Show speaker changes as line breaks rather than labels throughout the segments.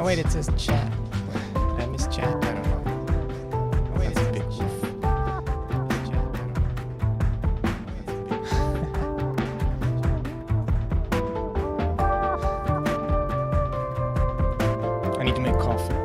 Oh wait, it says chat. Did I miss chat? I don't know. Oh wait, it's a big woof. I need to make coffee.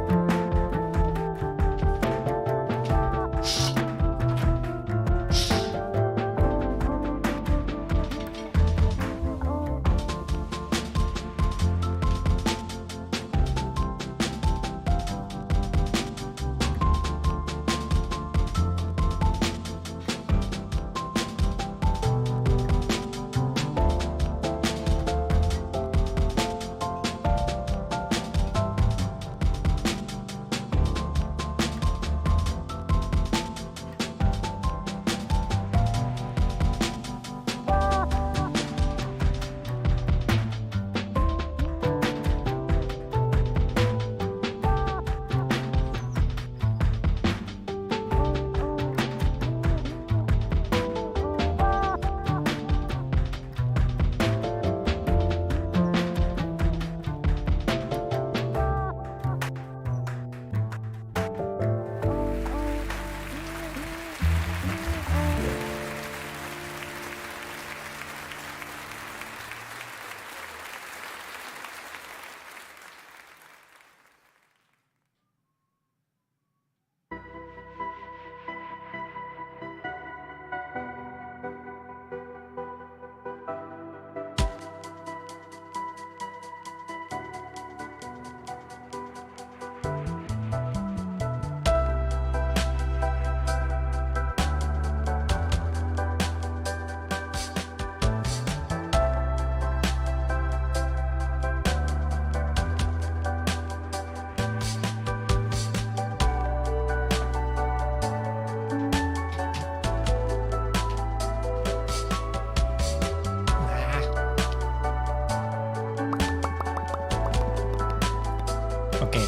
Okay,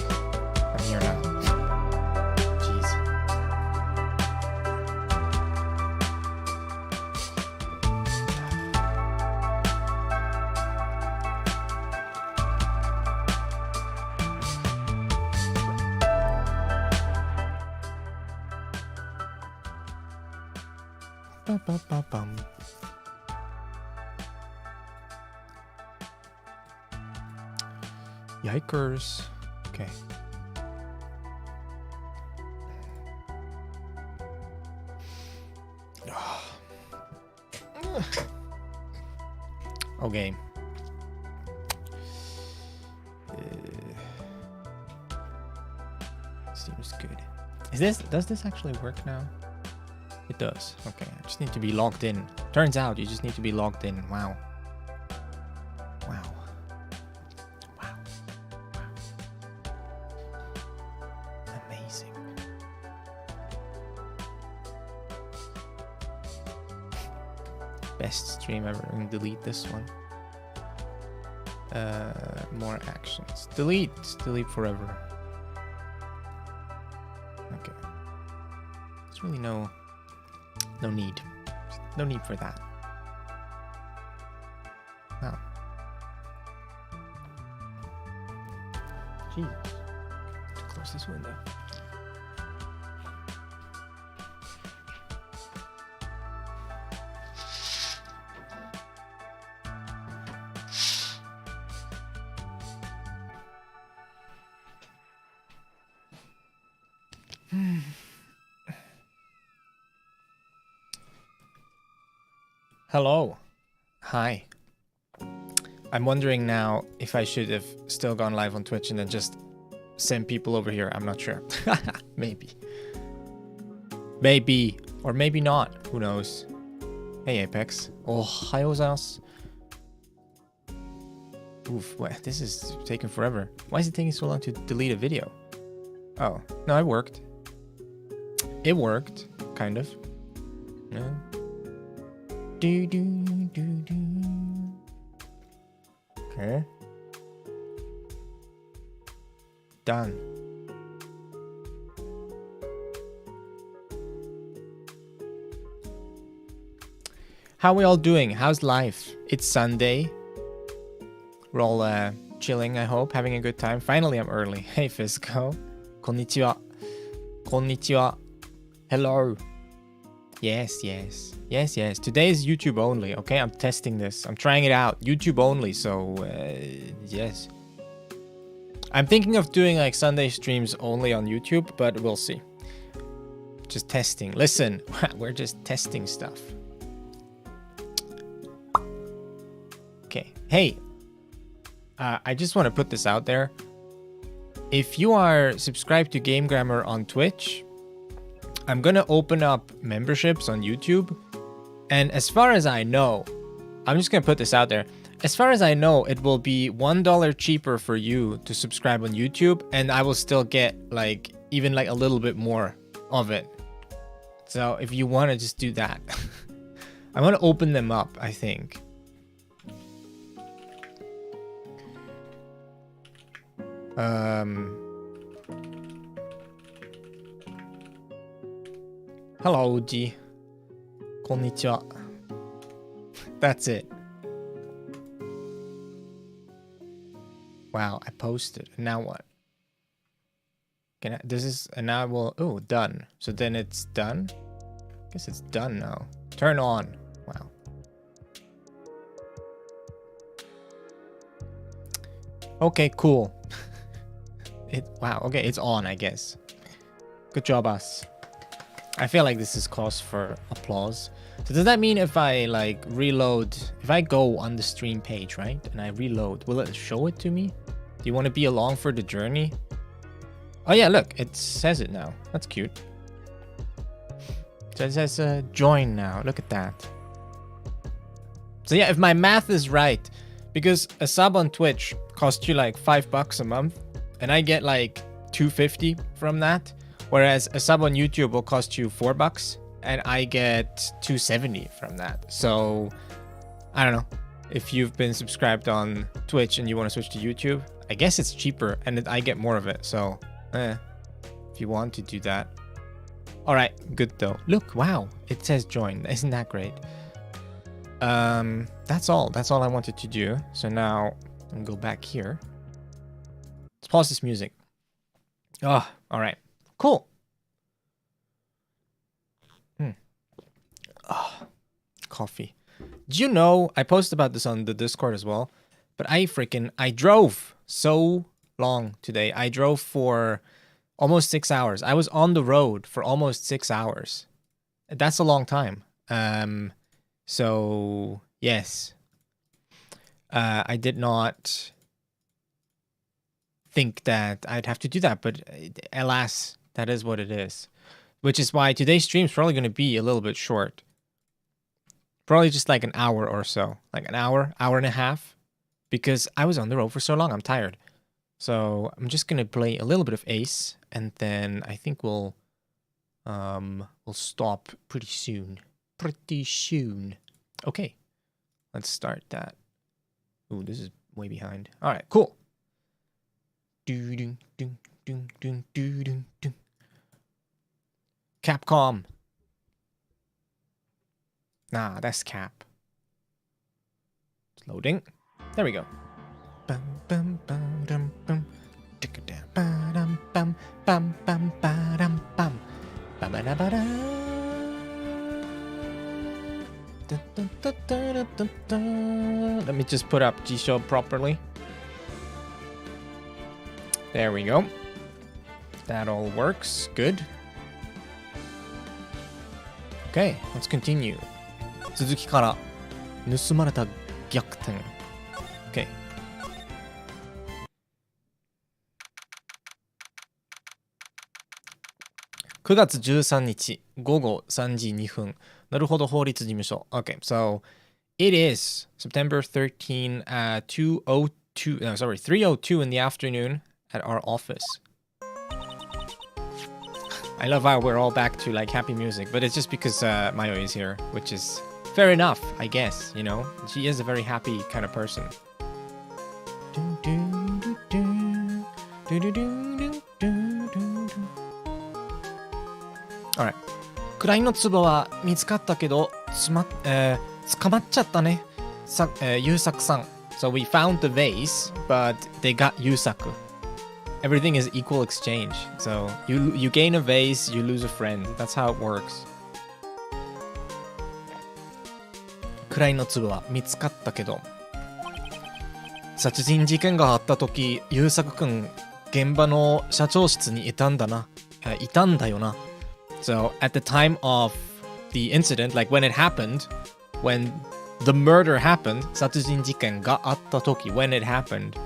I'm here now. Jeez. Ba-ba-ba-bum. Yikers. Okay. Okay. Seems good. Does this actually work now? It does. Okay, I just need to be logged in. Turns out you just need to be logged in. Wow. Wow. Wow. Amazing. Best stream ever. I'm gonna delete this one. More actions. Delete forever. Okay. There's really no need. No need for that. Wow. Jesus. To close this window. Hello. Hi. I'm wondering now if I should have still gone live on Twitch and then just sent people over here. I'm not sure. Maybe. Maybe. Or maybe not. Who knows? Hey, Apex. Ohayou gozaimasu. Oof, what? This is taking forever. Why is it taking so long to delete a video? Oh, no, it worked. It worked, kind of. Yeah. Do, do, do, do. Okay. Done. How are we all doing? How's life? It's Sunday. We're all chilling, I hope, having a good time. Finally, I'm early. Hey, Fisco. Konnichiwa. Konnichiwa. Hello. Yes. Today is YouTube only, okay? I'm testing this. I'm trying it out. YouTube only, so yes. I'm thinking of doing like Sunday streams only on YouTube, but we'll see. Just testing. Listen, we're just testing stuff. Okay. Hey, I just want to put this out there. If you are subscribed to Game Grammar on Twitch, I'm gonna open up memberships on YouTube. And as far as I know, I'm just gonna put this out there. As far as I know, it will be $1 cheaper for you to subscribe on YouTube, and I will still get like even like a little bit more of it. So if you want to just do that, I want to open them up, I think. Hello, Uji. Konnichiwa. That's it. Wow, I posted. Now what? Can I, this is, and now we'll, oh, done. So then it's done? Guess it's done now. Turn on. Wow. Okay, cool. Wow, okay, it's on, I guess. Good job, us. I feel like this is cause for applause. So does that mean if I like reload, if I go on the stream page, right, and I reload, will it show it to me? Do you want to be along for the journey? Oh yeah, look, it says it now. That's cute. So it says join now. Look at that. So yeah, if my math is right, because a sub on Twitch costs you like $5 a month, and I get like $2.50 from that. Whereas a sub on YouTube will cost you $4 and I get $2.70 from that. So I don't know. If you've been subscribed on Twitch and you want to switch to YouTube, I guess it's cheaper and I get more of it. So if you want to do that. All right, good though. Look, wow, it says join. Isn't that great? That's all I wanted to do. So now I'm gonna go back here. Let's pause this music. Oh, all right. Cool. Oh, coffee. Do you know, I posted about this on the Discord as well, but I drove so long today. I drove for almost 6 hours. I was on the road for almost 6 hours. That's a long time. So yes, I did not think that I'd have to do that, but alas, that is what it is. Which is why today's stream is probably going to be a little bit short. Probably just like an hour or so. Like an hour, hour and a half. Because I was on the road for so long, I'm tired. So I'm just going to play a little bit of Ace. And then I think we'll stop pretty soon. Pretty soon. Okay. Let's start that. Ooh, this is way behind. All right, cool. Capcom. Nah, that's Cap. It's loading. There we go. Let me just put up G-Show properly. There we go. That all works. Good. Okay, let's continue. 続きから盗まれた逆転。Okay. 9月13日午後3時2分。なるほど法律事務所。Okay, so it is September 13, 3:02 in the afternoon at our office. I love how we're all back to like happy music, but it's just because Mayo is here, which is fair enough, I guess, you know? She is a very happy kind of person. Alright. 位の壺は見つかったけど、捕まっちゃったね。優作さん。So we found the vase, but they got Yusaku. Everything is equal exchange. So you gain a vase, you lose a friend. That's how it works. 位の粒は見つかったけど、殺人事件があった時、優作くん現場の社長室にいたんだな。いたんだよな。So at the time of the incident, like when it happened, when the murder happened, 殺人事件があった時, when it happened,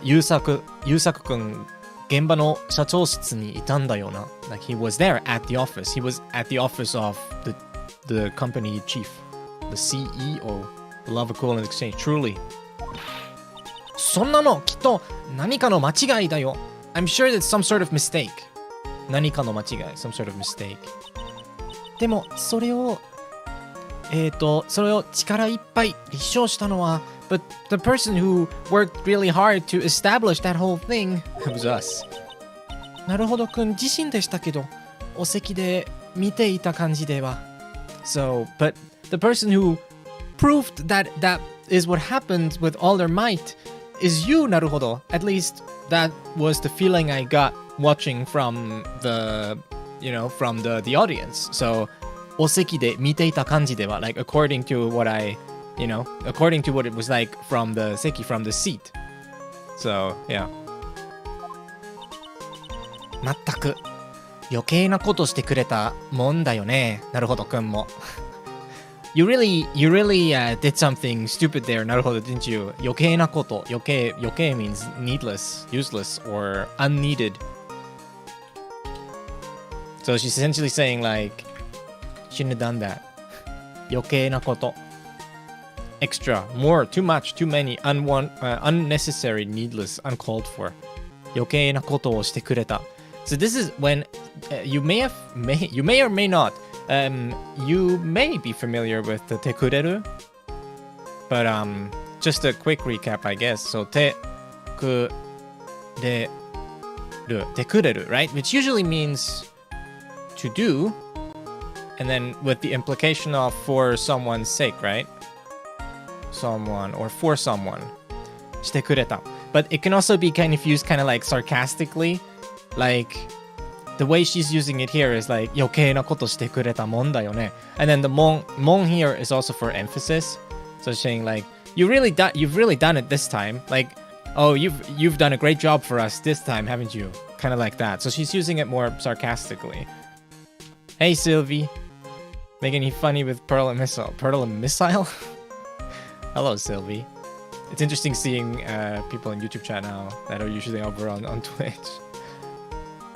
優作くん現場の社長室にいたんだよな。Like he was there at the office. He was at the office of the company chief, the CEO, the love equivalent exchange. Truly. そんなのきっと何かの間違いだよ。I'm sure that's some sort of mistake. 何かの間違い、some sort of mistake. でもそれを力いっぱい立証したのは but the person who worked really hard to establish that whole thing was us. なるほどくん自身でしたけど、お席で見ていた感じでは。So, but the person who proved that is what happened with all their might is you, なるほど. At least that was the feeling I got watching from the audience. So, お席で見ていた感じでは like according to what according to what it was like from the 席 from the seat. So, yeah. まったく余計なことしてくれたもんだよね。なるほどくんも。You really did something stupid there, なるほど didn't you? 余計なこと、余計 means needless, useless, or unneeded. So she's essentially saying like, shouldn't have done that. 余計なこと。Extra, more, too much, too many, unnecessary, needless, uncalled for. 余計なことをしてくれた。So this is when you may or may not, you may be familiar with the tekureru, but just a quick recap, I guess. So tekureru, right? Which usually means to do, and then with the implication of for someone's sake, right? Someone or for someone. してくれた. But it can also be kind of used kind of like sarcastically. Like the way she's using it here is like 余計なことしてくれたもんだよね. And then the mon here is also for emphasis. So saying like you've really done it this time. Like oh you've done a great job for us this time, haven't you? Kind of like that. So she's using it more sarcastically. Hey Sylvie, making you funny with Pearl and Missile. Pearl and Missile? Hello Sylvie. It's interesting seeing people in YouTube chat now that are usually over on Twitch.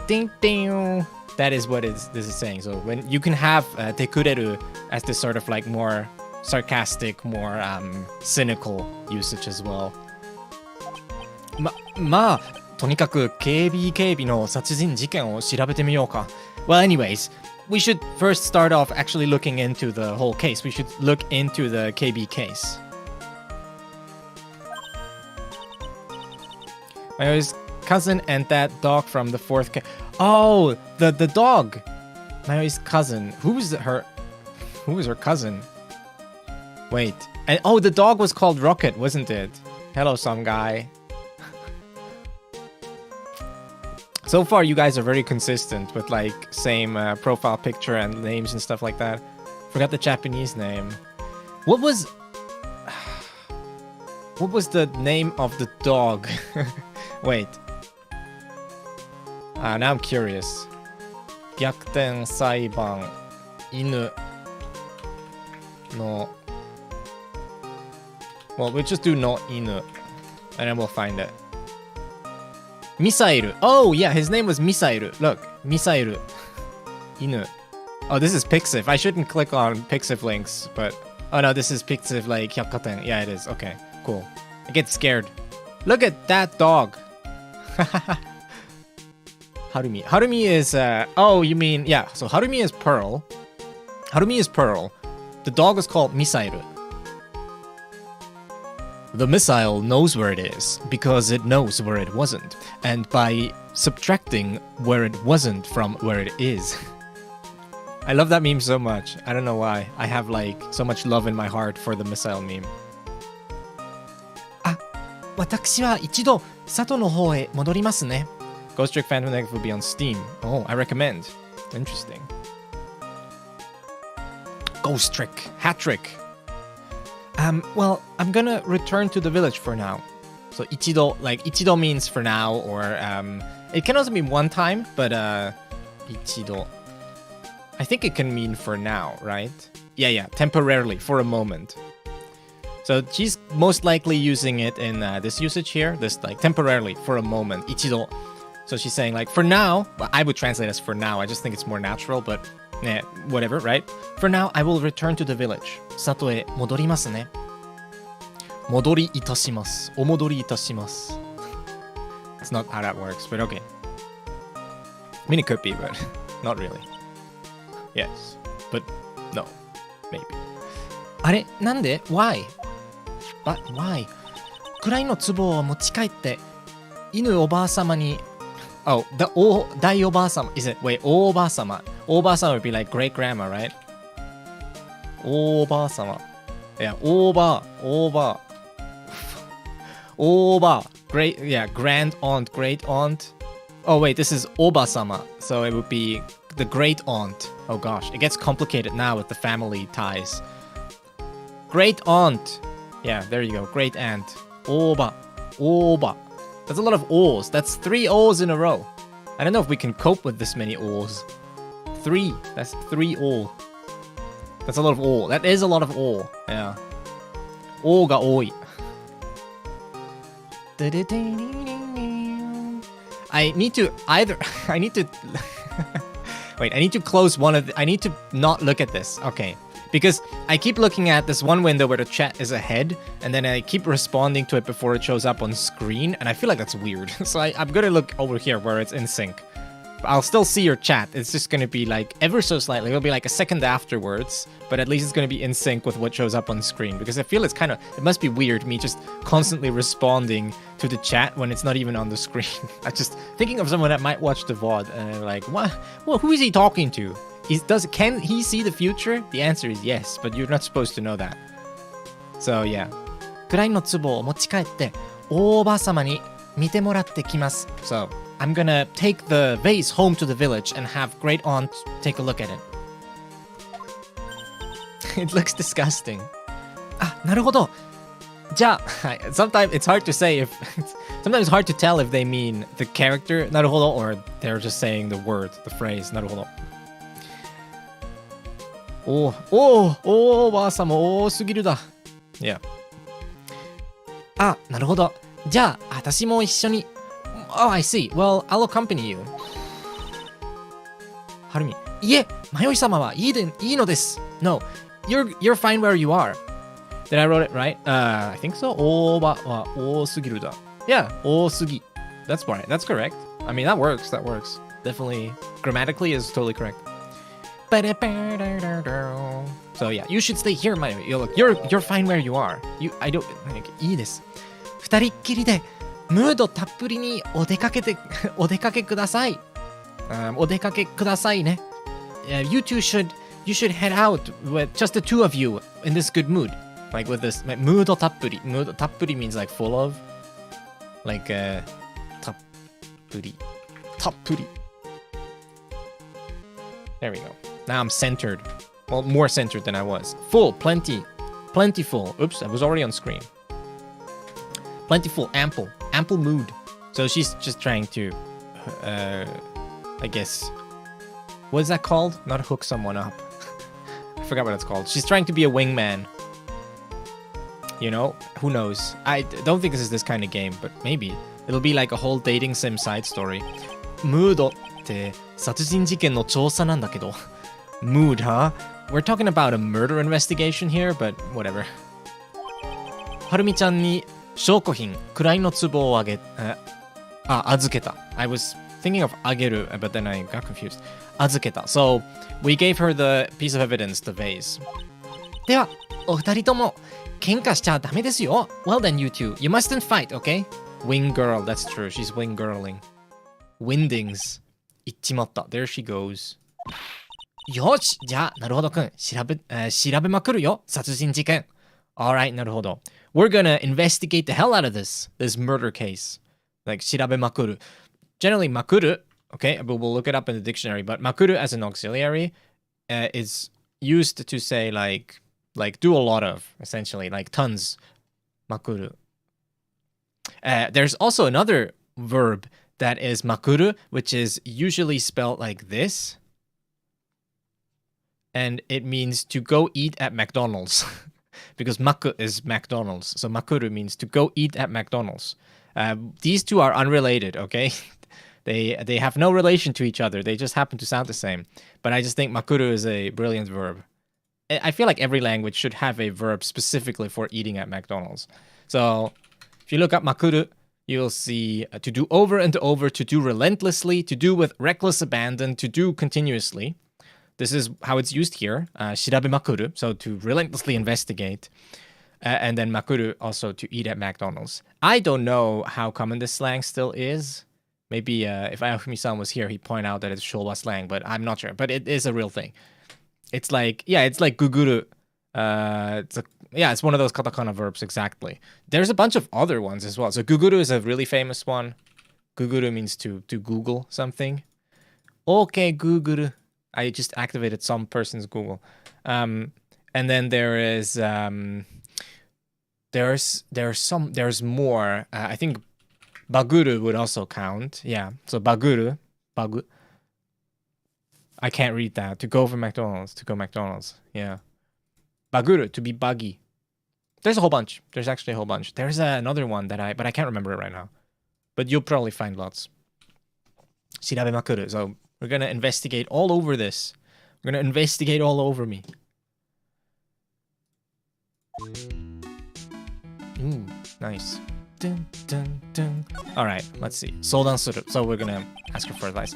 Ding ding. That is what this is saying. So when you can have tekureru as this sort of like more sarcastic, more cynical usage as well. まあとにかく KB の殺人事件を調べてみようか. Well, anyways, we should first start off actually looking into the whole case. We should look into the KB case. My cousin and that dog from the fourth case. Oh, the dog. Mayoi's cousin. Who was her cousin? Wait. And oh, the dog was called Rocket, wasn't it? Hello, some guy. So far, you guys are very consistent with like same profile picture and names and stuff like that. Forgot the Japanese name. What was the name of the dog? Wait. Now I'm curious. 逆転裁判犬の Well, we'll just do no inu, and then we'll find it. Misairu. Oh, yeah, his name was Misairu. Look, Misairu. Inu. Oh, this is Pixiv. I shouldn't click on Pixiv links, but... Oh, no, this is Pixiv, like, Hyakaten. Yeah, it is. Okay, cool. I get scared. Look at that dog. Harumi. Harumi is... oh, you mean... Yeah, so Harumi is Pearl. Harumi is Pearl. The dog is called Misairu. The missile knows where it is, because it knows where it wasn't, and by subtracting where it wasn't from where it is. I love that meme so much. I don't know why. I have like so much love in my heart for the missile meme. 私は一度里の方へ戻りますね。Ghost Trick Phantom Negative will be on Steam. Oh, I recommend. Interesting. Ghost Trick. Hat trick. Well, I'm gonna return to the village for now. So ichido, like ichido means for now, or it can also mean one time, but ichido. I think it can mean for now, right? Yeah, temporarily, for a moment. So she's most likely using it in this usage here, this like temporarily, for a moment, ichido. So she's saying like, for now, well, I would translate as for now, I just think it's more natural, but whatever, right? For now, I will return to the village. Sato e modorimasu ne. Modori itashimasu. Omodori itashimasu. That's not how that works, but okay. I mean, it could be, but not really. Yes, but no, maybe. あれなんで Why? But why? 位の壺を持ち帰って犬おばあ様に Oh, the 大おばあ様 Is it? Wait, おばあ様 おばあ様 would be like great grandma, right? おばあ様 Yeah, おばGreat, yeah, grand aunt, great aunt. Oh wait, this is おば様 So it would be the great aunt. Oh gosh, it gets complicated now with the family ties. Great aunt. Yeah, there you go. Great aunt. Oba. That's a lot of O's. That's 3 O's in a row. I don't know if we can cope with this many O's. 3. That's 3 O. That's a lot of O. That is a lot of O. Yeah. O ga oi. I need to Wait, I need to close one of I need to not look at this. Okay. Because I keep looking at this one window where the chat is ahead, and then I keep responding to it before it shows up on screen, and I feel like that's weird. So I'm gonna look over here where it's in sync. I'll still see your chat. It's just gonna be like ever so slightly. It'll be like a second afterwards, but at least it's gonna be in sync with what shows up on screen. Because I feel it must be weird me just constantly responding to the chat when it's not even on the screen. I'm just thinking of someone that might watch the VOD and they're like, what? Well, who is he talking to? Can he see the future? The answer is yes, but you're not supposed to know that. So yeah. 位の壺を持ち帰って大おばあ様に見てもらってきます。So I'm gonna take the vase home to the village and have great aunt take a look at it. It looks disgusting. あ、なるほど。じゃあ、sometimes it's hard to say if sometimes it's hard to tell if they mean the character なるほど or they're just saying the word, the phrase なるほど。おばあさま多すぎるだ。Yeah. あ、なるほど。じゃあ、私も一緒に。Oh, I see. Well, I'll accompany you. はるみ。いえ、迷い様はいいのです。No, you're fine where you are. Did I wrote it right? I think so. おばは多すぎるだ。Yeah, 多すぎ。That's right. That's correct. I mean, that works. That works. Definitely. Grammatically is totally correct. So yeah, you should stay here, Mayo. You're fine where you are. I don't like いいです。二人っきりでムードたっぷりにお出かけください。お出かけくださいね。You should head out with just the two of you in this good mood. Like with this ムードたっぷり。ムードたっぷり means like full of. Like たっぷり。There we go. Now I'm centered. Well, more centered than I was. Full, plentiful. Oops, I was already on screen. Plentiful, ample mood. So she's just trying to, I guess, what is that called? Not hook someone up. I forgot what it's called. She's trying to be a wingman. You know, who knows? I don't think this is this kind of game, but maybe. It'll be like a whole dating sim side story. Mood って殺人事件の調査なんだけど。Mood, huh? We're talking about a murder investigation here, but whatever. はるみちゃんに証拠品、位の壺を預けた。I was thinking of あげる, but then I got confused. 預けた。So, we gave her the piece of evidence, the vase. では、お二人とも喧嘩しちゃダメですよ。Well then, you two, you mustn't fight, okay? Wing girl, that's true. She's wing girling. Windings. 行っちまった。There she goes. よし、じゃあ、なるほどくん、調べまくるよ、殺人事件。Alright, なるほど。we're gonna investigate the hell out of this murder case. Like, 調べまくる. Generally, まくる, okay, but we'll look it up in the dictionary, but まくる as an auxiliary is used to say like do a lot of, essentially, like tons. まくる. There's also another verb that is まくる, which is usually spelled like this. And it means to go eat at McDonald's. Because maku is McDonald's. So makuru means to go eat at McDonald's. These two are unrelated, okay? They have no relation to each other. They just happen to sound the same. But I just think makuru is a brilliant verb. I feel like every language should have a verb specifically for eating at McDonald's. So if you look up makuru, you'll see to do over and over, to do relentlessly, to do with reckless abandon, to do continuously. This is how it's used here. 調べまくる, so to relentlessly investigate. And then makuru also to eat at McDonald's. I don't know how common this slang still is. Maybe if Ayafumi-san was here, he'd point out that it's Showa slang, but I'm not sure. But it is a real thing. It's like, it's like guguru. It's one of those katakana verbs, exactly. There's a bunch of other ones as well. So guguru is a really famous one. Guguru means to Google something. Okay, Google. I just activated some person's Google. And then there's more. I think baguru would also count. Yeah. So bagu. I can't read that. To go McDonald's. Yeah. Baguru, to be buggy. There's a whole bunch. There's actually a whole bunch. There's another one but I can't remember it right now. But you'll probably find lots. 調べまくる. So we're gonna investigate all over this. We're gonna investigate all over me. Ooh, nice. Dun, dun, dun. All right, let's see. 相談する. So we're gonna ask her for advice.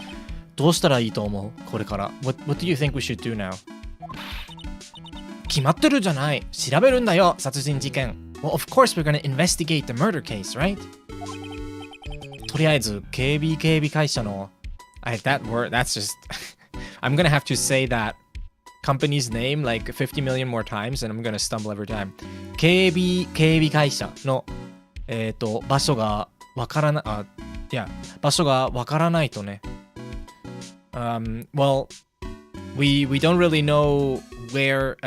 どうしたらいいと思う? これから. What do you think we should do now? 決まってるじゃない. 調べるんだよ, 殺人事件. Well, of course we're gonna investigate the murder case, right? とりあえず、警備会社のthat word, that's just I'm gonna have to say that company's name like 50 million more times and I'm gonna stumble every time. 警備会社の場所がわからない場所がわからないとね。Well, we don't really know where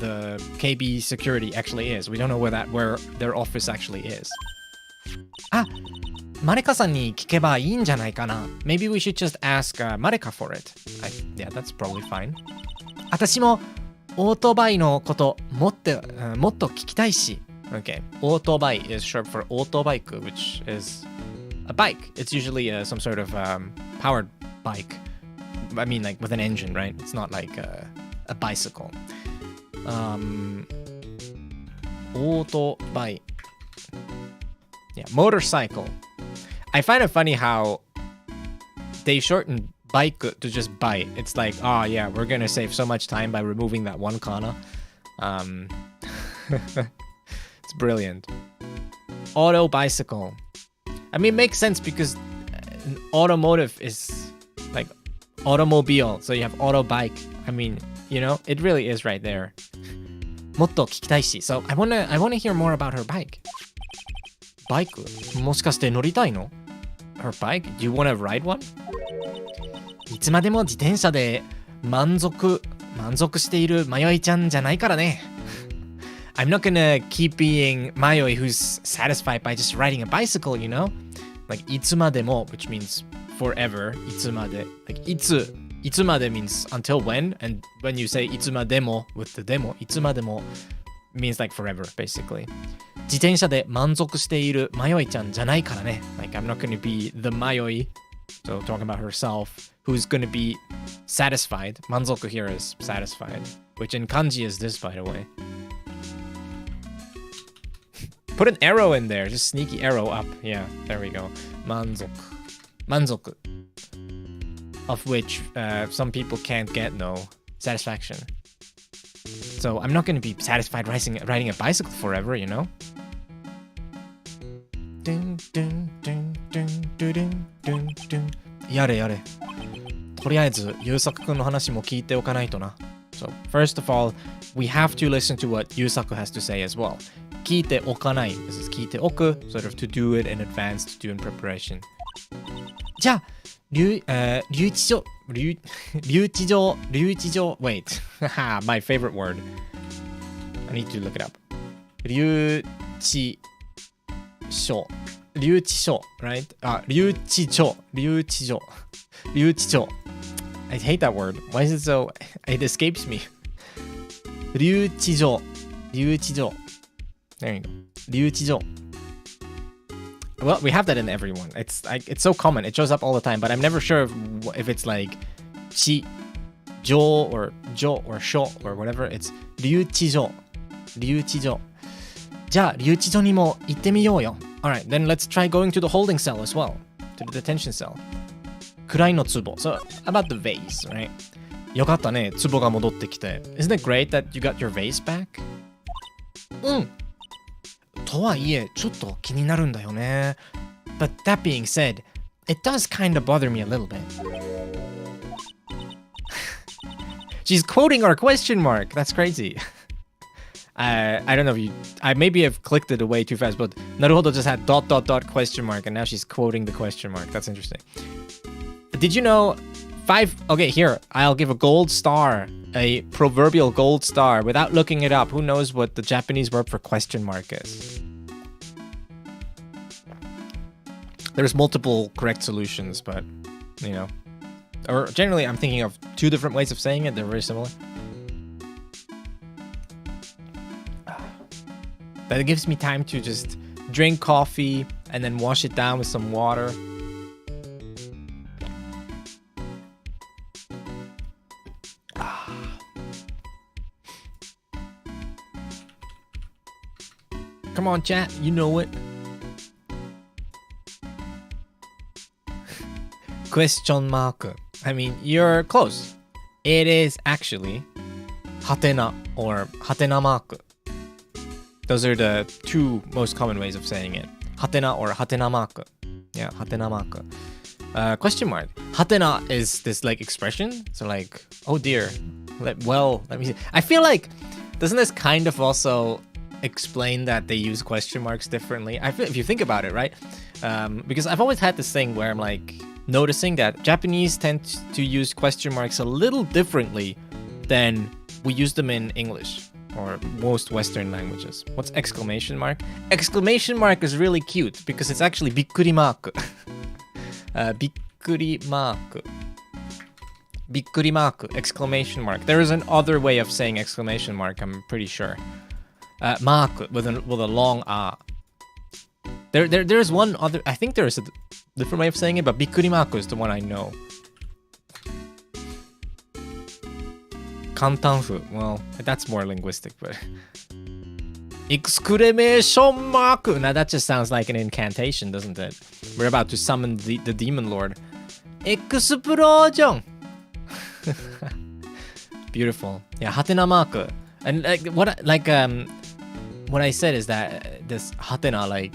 the KB security actually is. We don't know where their office actually is. マレカさんに聞けばいいんじゃないかな. Maybe we should just ask Mareka for it. Yeah, that's probably fine. 私もオートバイのこともっと聞きたいし. Okay, オートバイ is short for オートバイク, which is a bike. It's usually some sort of powered bike. I mean, like with an engine, right? It's not like a bicycle. オートバイ. Yeah, motorcycle. I find it funny how they shorten bike to just bite. It's like, oh yeah, we're gonna save so much time by removing that one kana. It's brilliant. Auto bicycle. I mean, it makes sense because automotive is like automobile, so you have auto bike. I mean, you know, it really is right there. もっと聞きたいし. So I wanna hear more about her bike. バイク? もしかして乗りたいの? Her bike? Do you want to ride one? いつまでも自転車で満足している迷いちゃんじゃないからね. I'm not gonna keep being Mayoi who's satisfied by just riding a bicycle, you know? Like いつまでも, which means forever. いつまで. Like いつまで means until when, and when you say いつまでも with the demo, いつまでも means like forever, basically. 自転車で満足している迷いちゃんじゃないからね. Like, I'm not going to be the Mayoi, so talking about herself, who's going to be satisfied. 満足 here is satisfied, which in kanji is this, by the way. Put an arrow in there, just sneaky arrow up. Yeah, there we go. 満足. 満足. Of which some people can't get no satisfaction. So I'm not going to be satisfied riding a bicycle forever, you know? Yare yare. とりあえず、優作くんの話も聞いておかないとな. So first of all, we have to listen to what Yusaku has to say as well. 聞いておかない。This is 聞いておく sort of to do it in advance, to do in preparation. じゃあ留置所 wait my favorite word. I need to look it up. 留置所 right? 留置所 I hate that word. Why is it so? It escapes me. 留置所 There you go. 留置所 Well, we have that in everyone. It's so common. It shows up all the time, but I'm never sure if it's like 地上 or 上 or 所 or whatever. It's 留置所じゃあ留置所にも行ってみようよ。Alright, then let's try going to the holding cell as well. To the detention cell. 位の壺 So, about the vase, right? よかったね、壺が戻ってきて。Isn't it great that you got your vase back? とはいえ、ちょっと気になるんだよね。But that being said, it does kind of bother me a little bit. She's quoting our question mark. That's crazy. I don't know if I maybe have clicked it away too fast, but Naruhodo just had ... question mark, and now she's quoting the question mark. That's interesting. Did you know 5... Okay, here, I'll give a gold star, a proverbial gold star, without looking it up. Who knows what the Japanese word for question mark is? There's multiple correct solutions, but, you know. Or generally, I'm thinking of 2 different ways of saying it. They're very similar. But it gives me time to just drink coffee and then wash it down with some water. Come on, chat. You know it. Question mark. I mean, you're close. It is actually hatena or hatena mark. Those are the 2 most common ways of saying it. Hatena or hatena mark. Yeah, hatena mark. Question mark. Hatena is this like expression. So like, oh dear. Let me see. I feel like, doesn't this kind of also explain that they use question marks differently? I feel if you think about it, right? Because I've always had this thing where I'm like noticing that Japanese tend to use question marks a little differently than we use them in English or most Western languages. What's exclamation mark? Exclamation mark is really cute because it's actually bikkuri mark. Bikkuri mark. Bikkuri mark, exclamation mark. There is another way of saying exclamation mark, I'm pretty sure. Mark with a long ah. There's one other. I think there is a different way of saying it, but bikkuri mark is the one I know. Kantanfu. Well, that's more linguistic, but exclamation mark. Now that just sounds like an incantation, doesn't it? We're about to summon the demon lord. Explosion. Beautiful. Yeah, hatena mark. And like what I said is that this hatena, like,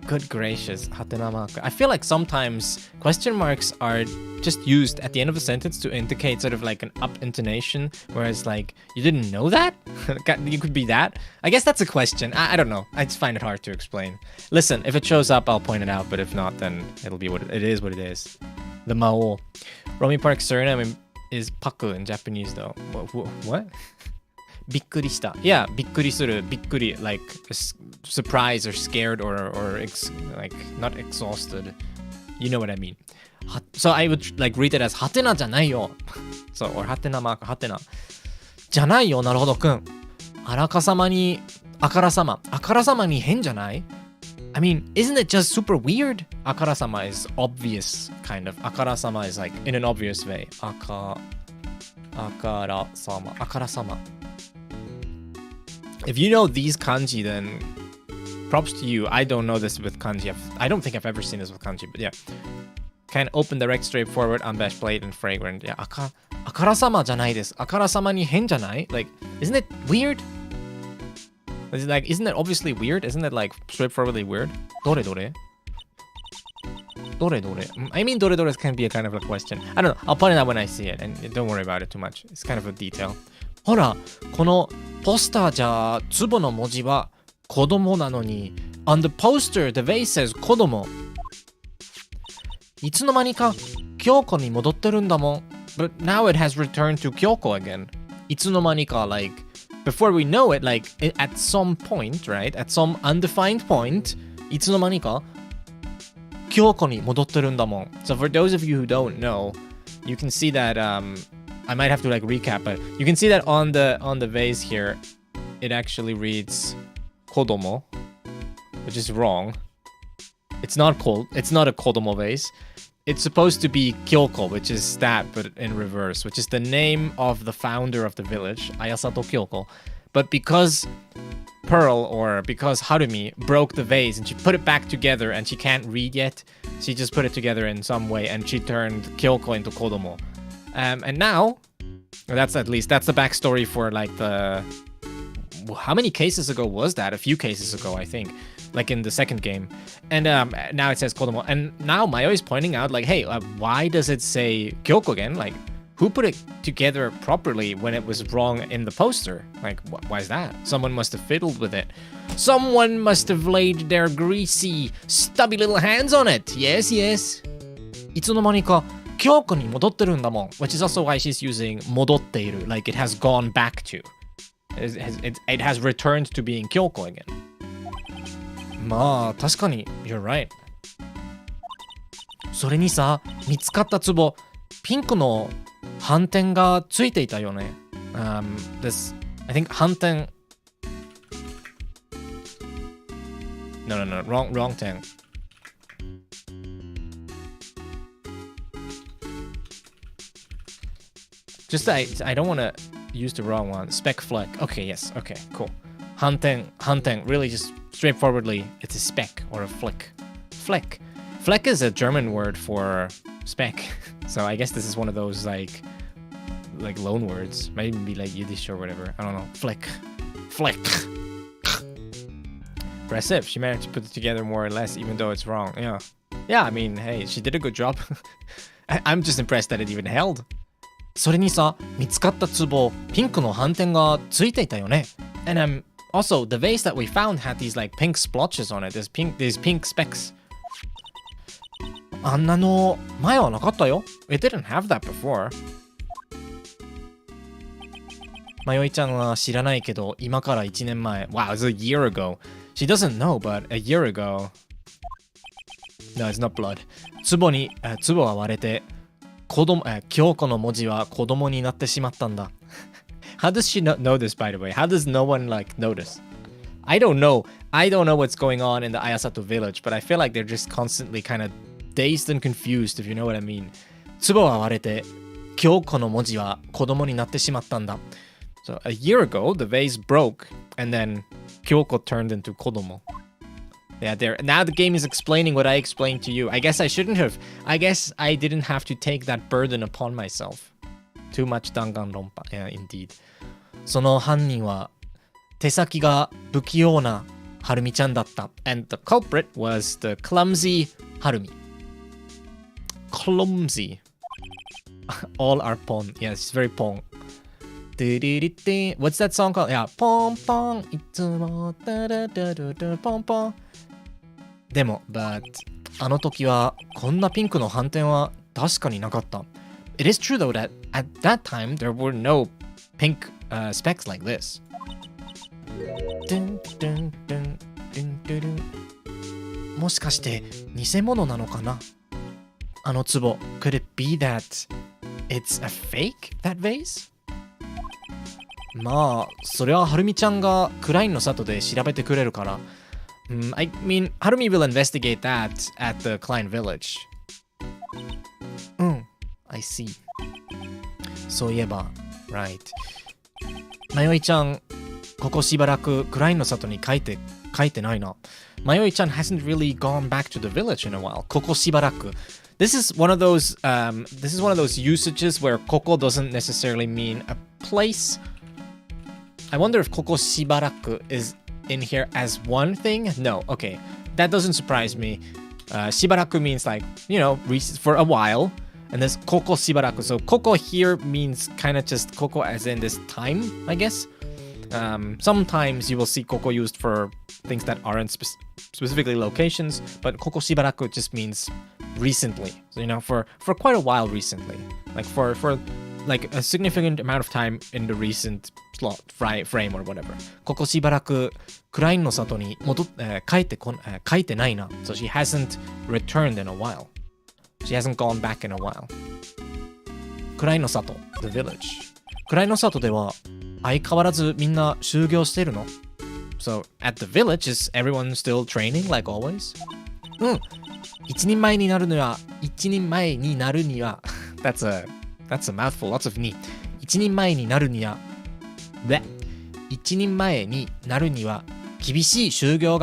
good gracious, hatena mark. I feel like sometimes question marks are just used at the end of a sentence to indicate sort of like an up intonation, whereas like, you didn't know that? You could be that? I guess that's a question. I don't know. I just find it hard to explain. Listen, if it shows up, I'll point it out, but if not, then it'll be what it is. The Mao. Romy Park's surname is Paku in Japanese though. What? Bikkuri shita. Yeah, bikkuri suru, bikkuri, like surprised or scared or like not exhausted. You know what I mean. So I would like read it as hatena じゃないよ. So, or hatena mark, hatena. じゃないよ、なるほどくん。あらかさまに、あからさま。あからさまに変じゃない? I mean, isn't it just super weird? あからさま is obvious, kind of. あからさま is like in an obvious way. あからさま. あからさま. If you know these kanji, then props to you. I don't know this with kanji. I don't think I've ever seen this with kanji, but yeah. Can open, direct, straightforward, unbashed, plate, and fragrant. Yeah, あからさまじゃないです。あからさまに変じゃない? Like, isn't it weird? Is it like, isn't it obviously weird? Isn't it like straightforwardly weird? どれどれ? どれどれ? I mean, どれどれ can be a kind of a question. I don't know. I'll point it out when I see it, and don't worry about it too much. It's kind of a detail. ほら、このポスターじゃ壺の文字は子供なのに On the poster, the vase says 子供。いつの間にか京子に戻ってるんだもん。But now it has returned to Kyoko again. いつの間にか like before we know it, like at some point, right? At some undefined point, いつの間にか京子に戻ってるんだもん。So for those of you who don't know, you can see that I might have to like recap, but you can see that on the vase here, it actually reads kodomo, which is wrong. It's not a kodomo vase. It's supposed to be Kyoko, which is that, but in reverse, which is the name of the founder of the village, Ayasato Kyoko. But because Pearl, or because Harumi broke the vase and she put it back together and she can't read yet, she just put it together in some way and she turned Kyoko into Kodomo. And now, that's the backstory for like how many cases ago was that? A few cases ago, I think. Like in the second game. And now it says Kodomo. And now Mayo is pointing out like, hey, why does it say Kyoko again? Like, who put it together properly when it was wrong in the poster? Like, why is that? Someone must have fiddled with it. Someone must have laid their greasy, stubby little hands on it. Yes, yes. いつの間にか京子に戻ってるんだもん. Which is also why she's using 戻っている. Like it has gone back to. It has returned to being Kyoko again. まあ確かに You're right. それにさ、見つかった壺、ピンクの斑点がついていたよね。This I think 斑点 No, wrong thing. Just I don't want to use the wrong one. Speck fleck. Okay, yes. Okay, cool. 斑点 really just straightforwardly, it's a speck or a flick. Fleck. Fleck is a German word for speck. So I guess this is one of those like loan words. Might even be like Yiddish or whatever. I don't know. Fleck. Impressive. She managed to put it together more or less, even though it's wrong. Yeah, I mean, hey, she did a good job. I'm just impressed that it even held. それにさ、見つかった壺、ピンクの斑点がついていたよね。And also, the vase that we found had these like pink splotches on it. These pink specks. あんなの前はなかったよ。It didn't have that before. まよいちゃんは知らないけど、今から1年前。Wow, it's a year ago. She doesn't know, but a year ago. No, it's not blood. 壺は割れて、京子の文字は子供になってしまったんだ。How does she not know this, by the way? How does no one like notice? I don't know. I don't know what's going on in the Ayasato village, but I feel like they're just constantly kind of dazed and confused, if you know what I mean. 壺は割れて、京子の文字は子供になってしまったんだ。So a year ago, the vase broke, and then Kyoko turned into Kodomo. Yeah, there. Now the game is explaining what I explained to you. I guess I shouldn't have. I guess I didn't have to take that burden upon myself. Too much danganronpa. Yeah, indeed. その犯人は手先が不器用なはるみちゃんだった。And the culprit was the clumsy はるみ。Clumsy. All are pon. Yeah, it's very pon. What's that song called? Yeah, pon pon. いつもダダダダダポンポン。でも、but あの時はこんなピンクの斑点は確かになかった。It is true though that at that time there were no pink specks like this. もしかして偽物なのかな？あの壺。Could it be that it's a fake, that vase? まあ、それははるみちゃんがクラインの里で調べてくれるから。I mean, Harumi will investigate that at the Klein village. I see. そういえば、right. まよいちゃん、ここしばらくクラインの里に書いてないな。まよいちゃん hasn't really gone back to the village in a while. ここしばらく。This is one of those usages where ここ doesn't necessarily mean a place. I wonder if ここしばらく is in here as one thing? No, okay. That doesn't surprise me. しばらく means like, you know, for a while. And this ここしばらく. So ここ here means kind of just ここ as in this time, I guess. Sometimes you will see ここ used for things that aren't specifically locations, but ここしばらく just means recently. So, you know, for quite a while recently. Like for like a significant amount of time in the recent slot frame or whatever. ここしばらくクラインの里に帰ってないな. So she hasn't returned in a while. She hasn't gone back in a while. クラインの里 the village. クラインの里では相変わらずみんな就業してるの? So at the village, is everyone still training like always? 一人前になるにはthat's a mouthful, lots of ni. 一人前になるには厳しい修行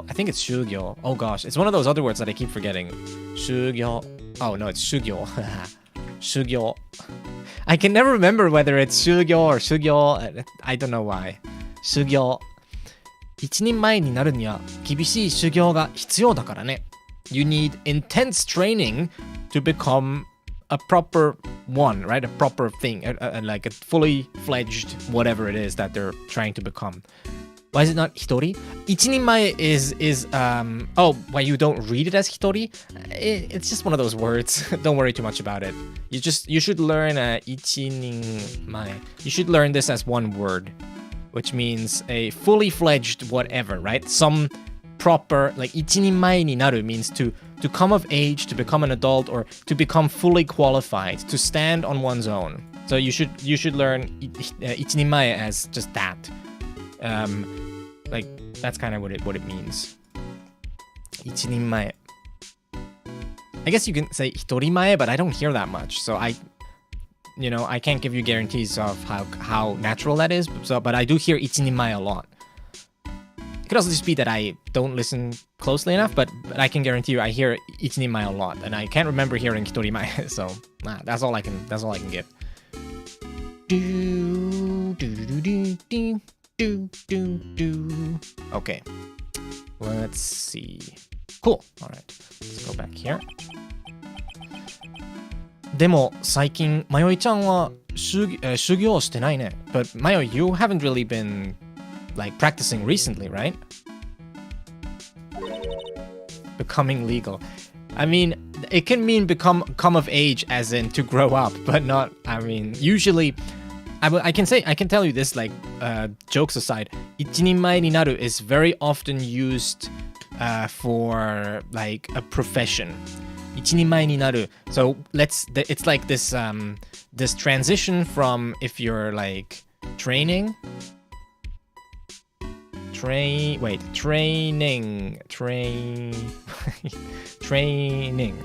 I think it's 修行 Oh gosh, it's one of those other words that I keep forgetting. 修行 Oh no, it's 修行修行 I can never remember whether it's 修行 or 修行 I don't know why. 修行一人前になるには厳しい修行が必要だからね. You need intense training to become a proper one, right? A proper thing, like a fully fledged whatever it is that they're trying to become. Why is it not hitori? 一人前 is why you don't read it as hitori? It's just one of those words. Don't worry too much about it. You should learn 一人前. You should learn this as one word, which means a fully fledged whatever, right? Some proper, like 一人前になる means to come of age, to become an adult, or to become fully qualified, to stand on one's own. So you should learn 一人前 as just that. Like that's kind of what it means. 一人前. I guess you can say 一人前, but I don't hear that much. So I can't give you guarantees of how natural that is. But I do hear 一人前 a lot. It could also just be that I don't listen closely enough, but I can guarantee you I hear 一人前 a lot, and I can't remember hearing 一人前. So that's all I can give. Okay, let's see. Cool. All right, let's go back here. でも最近マヨイちゃんは修行してないね. But Mayo, you haven't really been like practicing recently, right? Becoming legal. I mean, it can mean come of age as in to grow up, but not, I mean, usually I can tell you this, like jokes aside, 一人前になる is very often used for like a profession. 一人前になる. So it's like this transition from if you're like training. Training.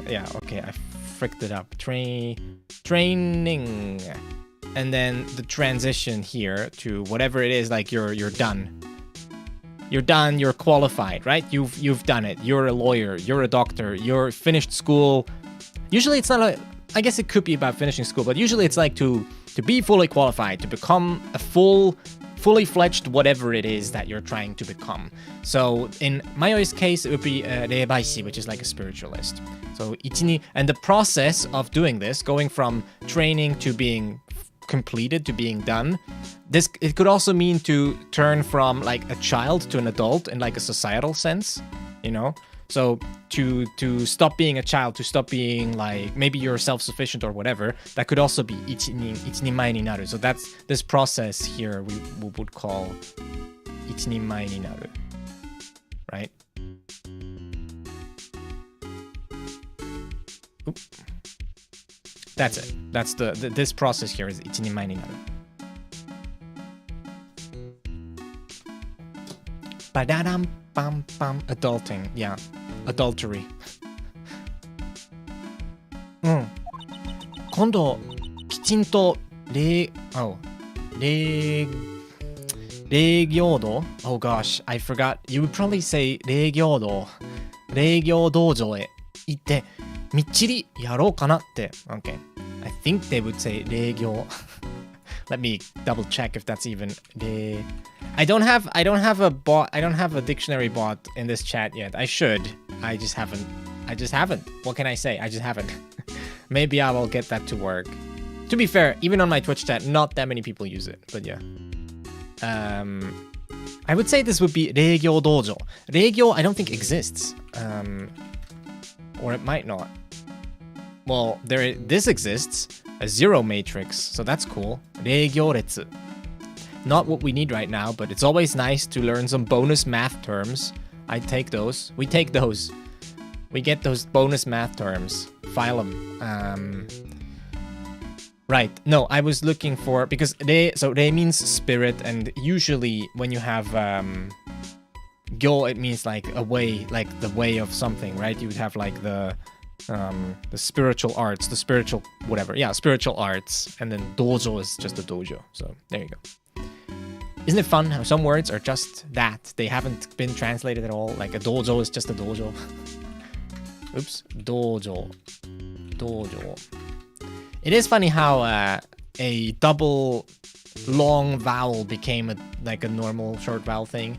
Yeah, okay, I fricked it up. Training. And then the transition here to whatever it is, like you're done. You're done, you're qualified, right? You've done it. You're a lawyer, you're a doctor, you're finished school. Usually it's not I guess it could be about finishing school, but usually it's like to be fully qualified, to become a fully fledged whatever it is that you're trying to become. So in Mayo's case, it would be reibaishi, which is like a spiritualist. So and the process of doing this, going from training to being completed to being done, it could also mean to turn from like a child to an adult in like a societal sense, you know? So to stop being a child, to stop being like, maybe you're self-sufficient or whatever, that could also be 一人前になる. So that's this process here we would call 一人前になる, right? Oop. That's it. That's this process here is 一人前になる. Ba-da-dum, bum, bum. Adulting. Yeah. Adultery. 今度きちんと礼行道? Oh gosh, I forgot. You would probably say 礼行道場へ行ってみっちりやろうかなって. Okay. I think they would say 礼行. Let me double check if that's even I don't have a dictionary bot in this chat yet. I should. I just haven't I just haven't. What can I say? I just haven't. Maybe I will get that to work. To be fair, even on my Twitch chat, not that many people use it. But yeah. I would say this would be 礼行道場. 礼行, I don't think exists. Or it might not. Well, this exists. A zero matrix, so that's cool. 礼行列. Not what we need right now, but it's always nice to learn some bonus math terms. I take those. We take those. We get those bonus math terms. File them. Right. No, I was looking for... Because re means spirit, and usually when you have... gyo, it means like a way, like the way of something, right? You would have like the spiritual arts, the spiritual whatever. Yeah, spiritual arts. And then dojo is just a dojo. So there you go. Isn't it fun how some words are just that? They haven't been translated at all. Like a dojo is just a dojo. Oops. Dojo. It is funny how a double long vowel became like a normal short vowel thing.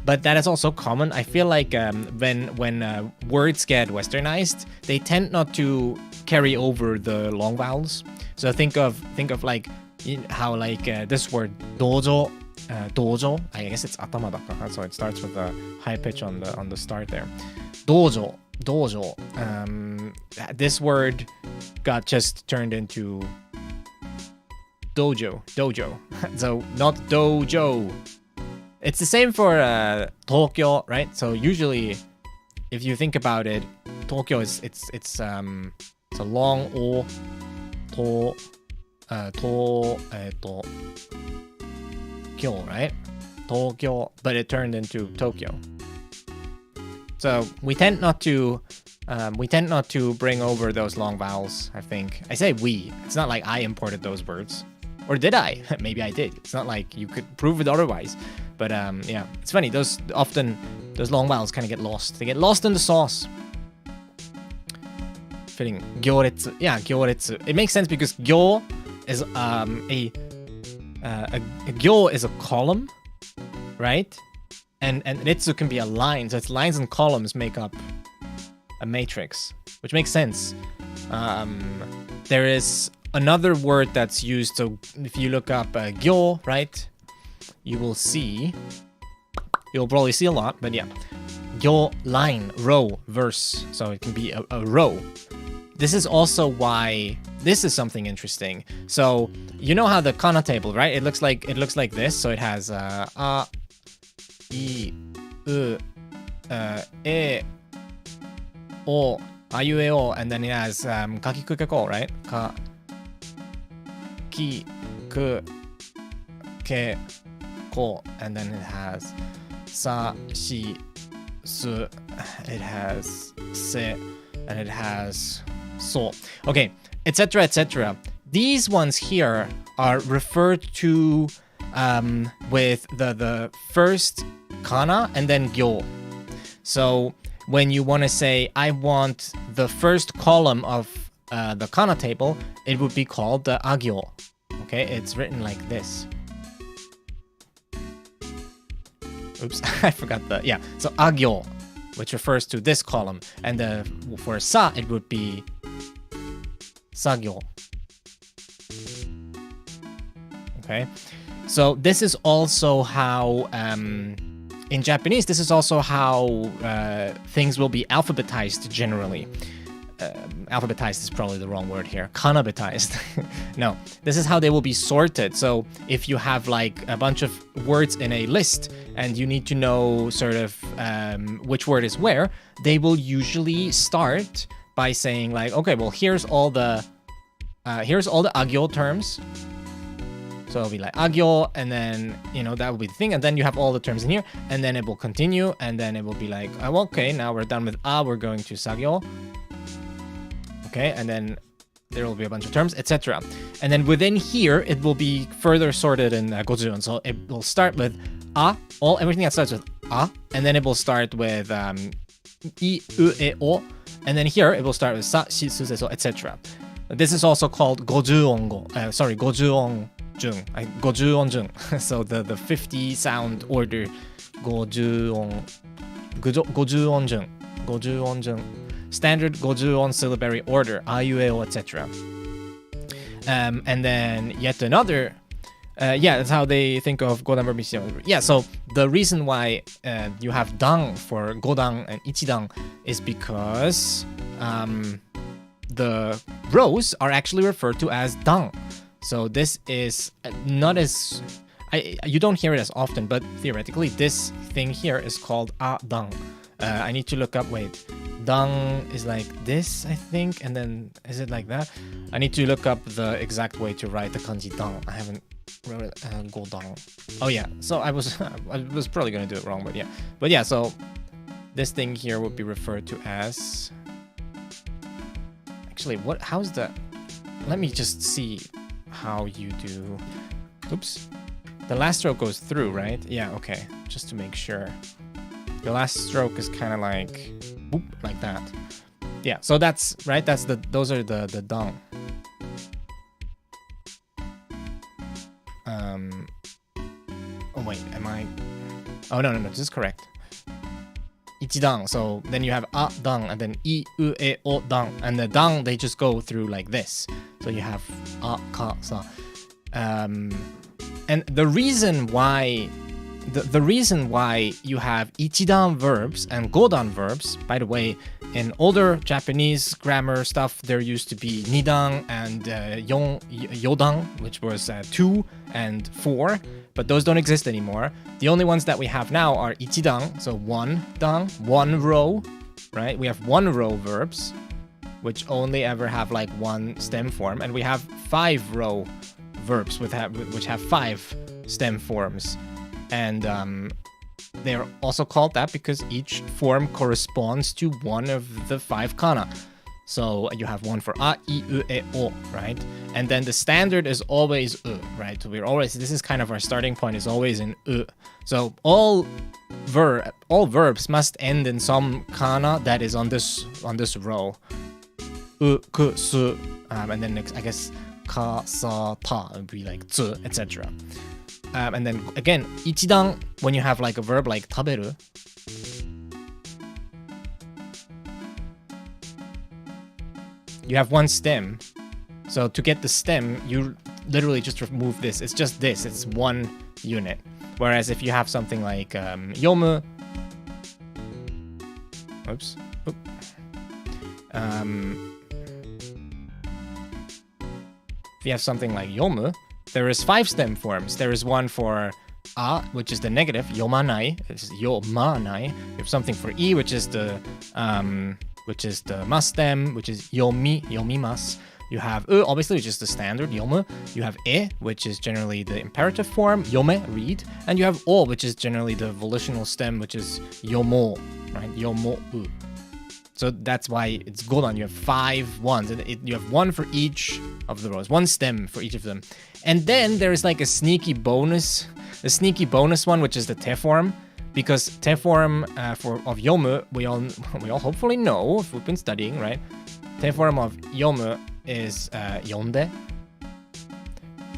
But that is also common. I feel like when words get westernized, they tend not to carry over the long vowels. So think of like how like this word dojo, I guess it's atama daka, so it starts with a high pitch on the start there. Dojo. This word got just turned into dojo. So not dojo. It's the same for Tokyo, right? So usually, if you think about it, Tokyo is it's a long o kyo, right? Tokyo, but it turned into Tokyo. So we tend not to bring over those long vowels. I think I say we. It's not like I imported those words, or did I? Maybe I did. It's not like you could prove it otherwise. But yeah, it's funny. Those long vowels kind of get lost. They get lost in the sauce. Fitting. Gyoretsu. Yeah, gyoretsu. It makes sense because gyo is a gyo is a column, right? And retsu can be a line. So it's lines and columns make up a matrix, which makes sense. There is another word that's used. So if you look up gyo, right? You'll probably see a lot, but yeah. Gyo, line, row, verse. So it can be a row. This is also why this is something interesting. So you know how the kana table, right? It looks like this. So it has a, I, u, e, o, a, u, e, o, and then it has kaki, ku, ke, ko, right? Ka, ki, ku, ke, ko, and then it has sa, shi, su, it has se, and it has so. Okay, etc., etc. These ones here are referred to with the first kana and then gyo. So when you want to say, I want the first column of the kana table, it would be called the agyo. Okay, it's written like this. Oops, I forgot the, yeah. So agyo, which refers to this column. And for sa, it would be sagyo. Okay, so this is also how, in Japanese, this is also how things will be alphabetized generally. Alphabetized is probably the wrong word here. Kanabetized. No, this is how they will be sorted. So if you have like a bunch of words in a list and you need to know sort of which word is where, they will usually start by saying like, okay, well, here's all the agyo terms. So it'll be like agyo, and then, you know, that will be the thing. And then you have all the terms in here, and then it will continue, and then it will be like, oh, okay, now we're done with we're going to sagyo. Okay, and then there will be a bunch of terms, etc. And then within here, it will be further sorted in gojuon. So it will start with everything that starts with and then it will start with i, u, e, o, and then here it will start with sa, shi, su, se, so, etc. This is also called gojuon-jun. Gojuon-jun. So the 50 sound order, gojuon-jun. standard 50 syllabary order, a, yu, e, o, etc. And then yet another, yeah, that's how they think of godan verb ichidan. Yeah, so the reason why you have dang for godan and ichidan is because the rows are actually referred to as dang. So this is not as... you don't hear it as often, but theoretically this thing here is called a dang. I need to look up, wait. Dang is like this, I think, and then is it like that? I need to look up the exact way to write the kanji dang. I haven't wrote it, godang. Oh yeah, so I was probably gonna do it wrong, but yeah, so this thing here would be referred to as... Actually, how's the... Let me just see how you do... Oops. The last stroke goes through, right? Yeah, okay, just to make sure. The last stroke is kind of like... Boop, like that. Yeah, so that's... Right, those are the dang. Oh wait, am I... Oh no, this is correct. Ichidang, so then you have a dang, and then i, u, e, o dang, and the dang they just go through like this. So you have a, ka, sa. And the reason why the reason why you have ichidan verbs and godan verbs, by the way, in older Japanese grammar stuff, there used to be nidan and yodan, which was 2 and 4, but those don't exist anymore. The only ones that we have now are ichidan, so one dang, one row, right? We have one row verbs, which only ever have like one stem form, and we have 5 row verbs which have 5 stem forms. And they're also called that because each form corresponds to one of the 5 kana. So you have one for a, I, u, e, o, right? And then the standard is always u, right? So this is kind of our starting point, is always in u. So all verbs must end in some kana that is on this row. U, ku, su, and then next, I guess ka, sa, ta would be like zu, etc. And then again, ichidan, when you have like a verb like taberu, you have one stem. So to get the stem, you literally just remove this. It's just this. It's one unit. Whereas if you have something like yomu, oops, oop. If you have something like yomu, there is 5 stem forms. There is one for a, which is the negative, yomanai, which is yomanai. You have something for i, which is the mas stem, which is yomi, yomimas. You have u, obviously, which is the standard, yomu. You have e, which is generally the imperative form, yome, read. And you have o, which is generally the volitional stem, which is yomo, right? Yomo u. So that's why it's godan. You have 5 ones, and you have one for each of the rows, one stem for each of them. And then there is like a sneaky bonus one, which is the te form, because te form of yomu, we all hopefully know if we've been studying, right? Te form of yomu is yonde,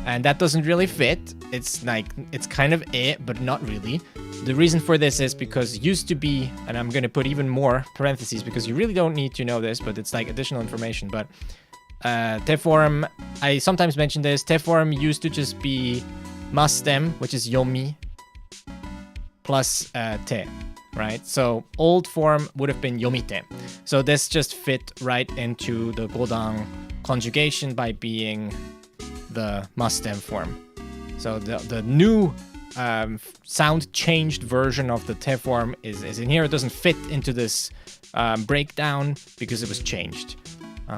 and that doesn't really fit. It's kind of but not really. The reason for this is because it used to be, and I'm going to put even more parentheses because you really don't need to know this, but it's like additional information. But te form, I sometimes mention this, te form used to just be mas stem, which is yomi, plus te, right? So old form would have been yomite. So this just fit right into the godan conjugation by being the mas stem form. So the new sound changed version of the te form is in here. It doesn't fit into this breakdown because it was changed.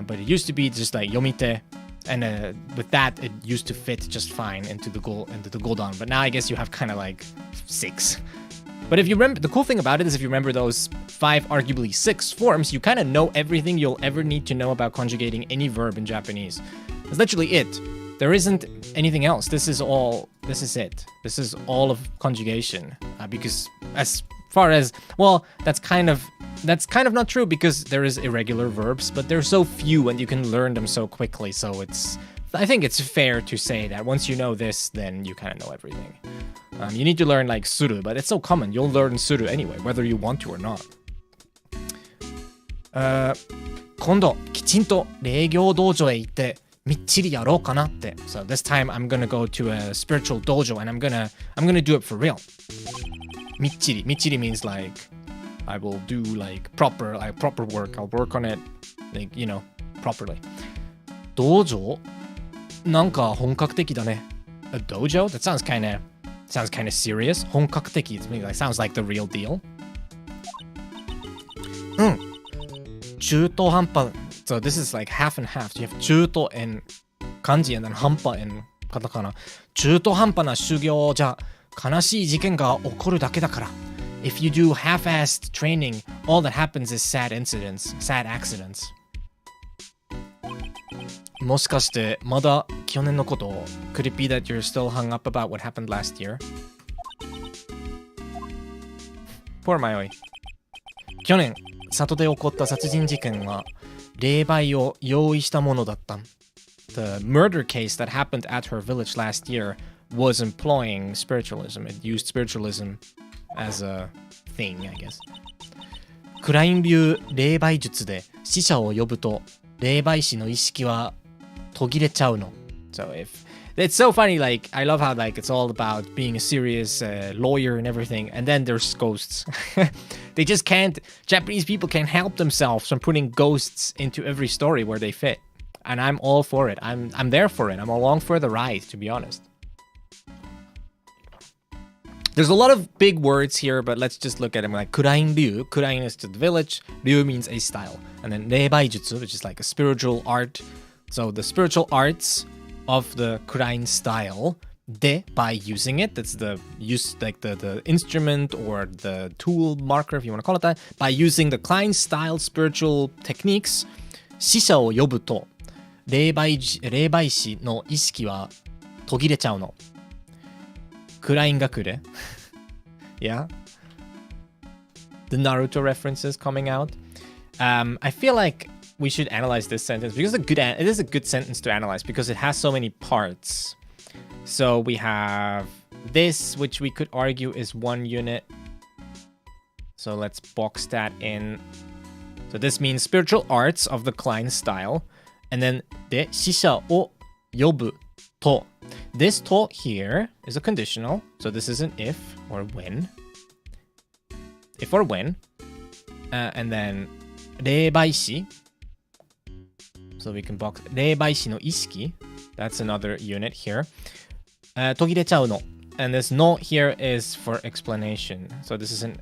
But it used to be just like yomite, and with that it used to fit just fine into the godan. But now I guess you have kind of like 6. But if you remember, the cool thing about it is if you remember those 5, arguably 6 forms, you kind of know everything you'll ever need to know about conjugating any verb in Japanese. That's literally it. There isn't anything else. This is it. This is all of conjugation. Because as far as, well, that's kind of not true because there is irregular verbs, but they're so few and you can learn them so quickly. So I think it's fair to say that once you know this, then you kind of know everything. You need to learn like suru, but it's so common. You'll learn suru anyway, whether you want to or not. 今度きちんと霊業道場へ行ってみっちりやろうかなって。So this time I'm gonna go to a spiritual dojo and I'm gonna do it for real. みっちりmeans like I will do like proper work. I'll work on it like you know properly. 道場なんか本格的だね。A dojo? That sounds kind of serious. 本格的 it sounds like the real deal. 中途半端 So this is like half and half. You have 中途 in 漢字 and then 半端 in カタカナ。中途半端な修行じゃ悲しい事件が起こるだけだから。If you do half-assed training, all that happens is sad accidents. もしかしてまだ去年のこと Could it be that you're still hung up about what happened last year? Poor Mayoi. 去年里で起こった殺人事件は霊媒を用意したものだった。The murder case that happened at her village last year was employing spiritualism. It used spiritualism as a thing, I guess. クライン流霊媒術で死者を呼ぶと霊媒師の意識は途切れちゃうの。So if it's so funny, like I love how like it's all about being a serious lawyer and everything, and then there's ghosts. They just can't. Japanese people can't help themselves from putting ghosts into every story where they fit, and I'm all for it. I'm there for it. I'm along for the ride, to be honest. There's a lot of big words here, but let's just look at them. Like Kurain Ryu. Kurain is to the village. Ryu means a style, and then Reibaijutsu, which is like a spiritual art. So the spiritual arts of the Kurain style, by using it, that's the use like the instrument or the tool marker, if you want to call it that, by using the Klein style spiritual techniques, 死者を呼ぶと霊媒師の意識は途切れちゃうの。クラインが来る。Yeah. The Naruto references coming out. I feel like we should analyze this sentence because it is a good sentence to analyze because it has so many parts. So we have this, which we could argue is one unit. So let's box that in. So this means spiritual arts of the Klein style. And then で死者を呼ぶと. This to here is a conditional. So this is an if or when. If or when. And then 霊媒師. So we can box 霊媒師の意識. That's another unit here. 途切れちゃうの. And this no here is for explanation. So this is an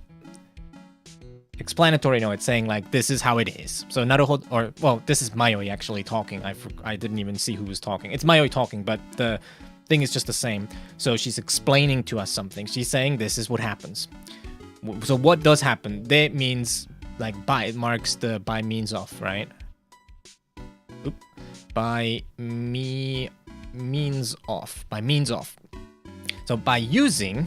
explanatory no. It's saying like this is how it is. So なるほど or well, this is Mayoi actually talking. I didn't even see who was talking. It's Mayoi talking, but the thing is just the same. So she's explaining to us something. She's saying this is what happens. So what does happen? That means like by. It marks the by means of, right? Oop. By means of. By means of. So by using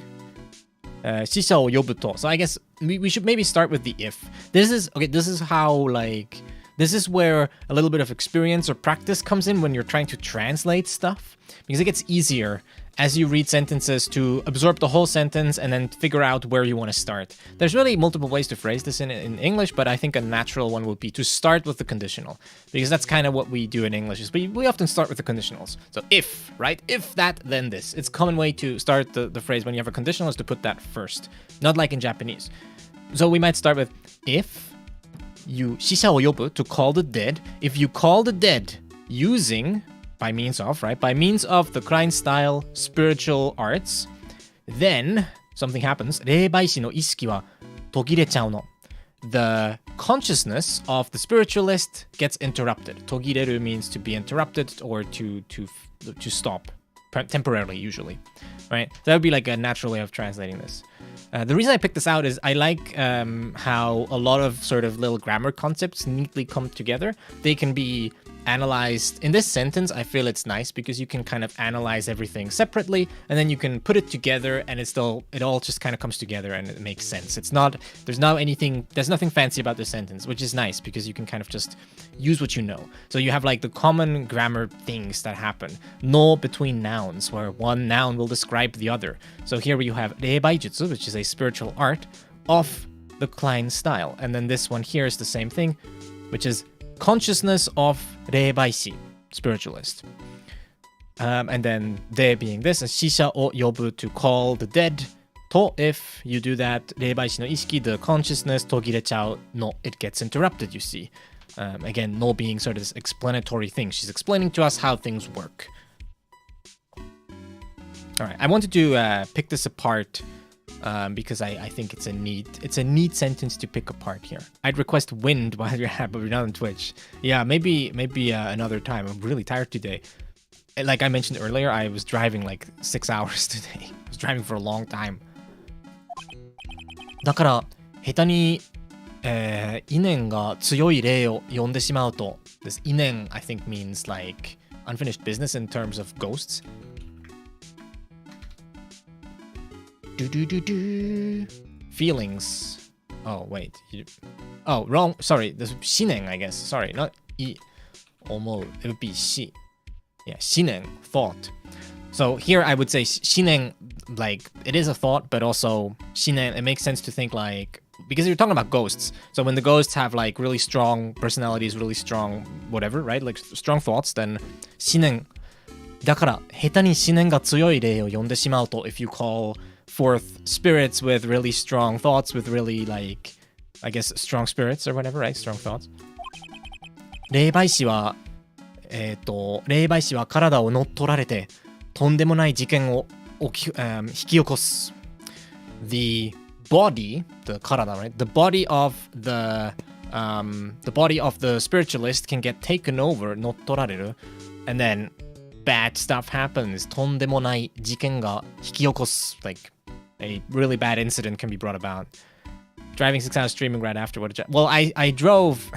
死者を呼ぶと. So I guess we should maybe start with the if. This is how like this is where a little bit of experience or practice comes in when you're trying to translate stuff, because it gets easier as you read sentences to absorb the whole sentence and then figure out where you want to start. There's really multiple ways to phrase this in English, but I think a natural one would be to start with the conditional, because that's kind of what we do in English. Is we often start with the conditionals. So if, right? If that, then this. It's a common way to start the phrase when you have a conditional is to put that first, not like in Japanese. So we might start with if you 死者を呼ぶ to call the dead. If you call the dead using by means of, right? By means of the Klein style spiritual arts, then something happens. 霊媒師の意識は途切れちゃうの. The consciousness of the spiritualist gets interrupted. 途切れる means to be interrupted or to stop temporarily, usually, right? That would be like a natural way of translating this. The reason I picked this out is I like how a lot of sort of little grammar concepts neatly come together. They can be analyzed in this sentence. I feel it's nice because you can kind of analyze everything separately and then you can put it together and it all just kind of comes together and it makes sense. There's nothing fancy about this sentence, which is nice because you can kind of just use what you know. So you have like the common grammar things that happen. No between nouns, where one noun will describe the other. So here you have Reibaijutsu, which is a spiritual art of the Klein style. And then this one here is the same thing. which is consciousness of 霊媒師 spiritualist. And then they being this, 死者を呼ぶ to call the dead. と if you do that, 霊媒師の意識 the consciousness 途切れちゃう no, it gets interrupted, you see. Again, no being sort of this explanatory thing. She's explaining to us how things work. All right, I wanted to pick this apart because I think it's a neat sentence to pick apart here. I'd request wind while you're but we're not on Twitch. Yeah, maybe another time. I'm really tired today. Like I mentioned earlier, I was driving like 6 hours today. I was driving for a long time. だから下手に意念が強い霊を呼んでしまうと this 意念 I think means like unfinished business in terms of ghosts. Feelings. Oh wait. Oh wrong. Sorry. This 思念 I guess. Sorry. Not 思う. It would be 思. Yeah. 思念 thought. So here I would say 思念 like it is a thought, but also 思念 it makes sense to think like because you're talking about ghosts. So when the ghosts have like really strong personalities, really strong whatever, right? Like strong thoughts, then 思念だから下手に思念が強い霊を呼んでしまうと if you call forth spirits with really strong thoughts, with really like I guess strong spirits or whatever, right? Strong thoughts. 霊媒師は霊媒師は体を乗っ取られてとんでもない事件を引き起こす the body, the 体 right? The body of the spiritualist can get taken over 乗っ取られる and then bad stuff happens とんでもない事件が引き起こす like a really bad incident can be brought about. Driving 6 hours streaming right after what well I drove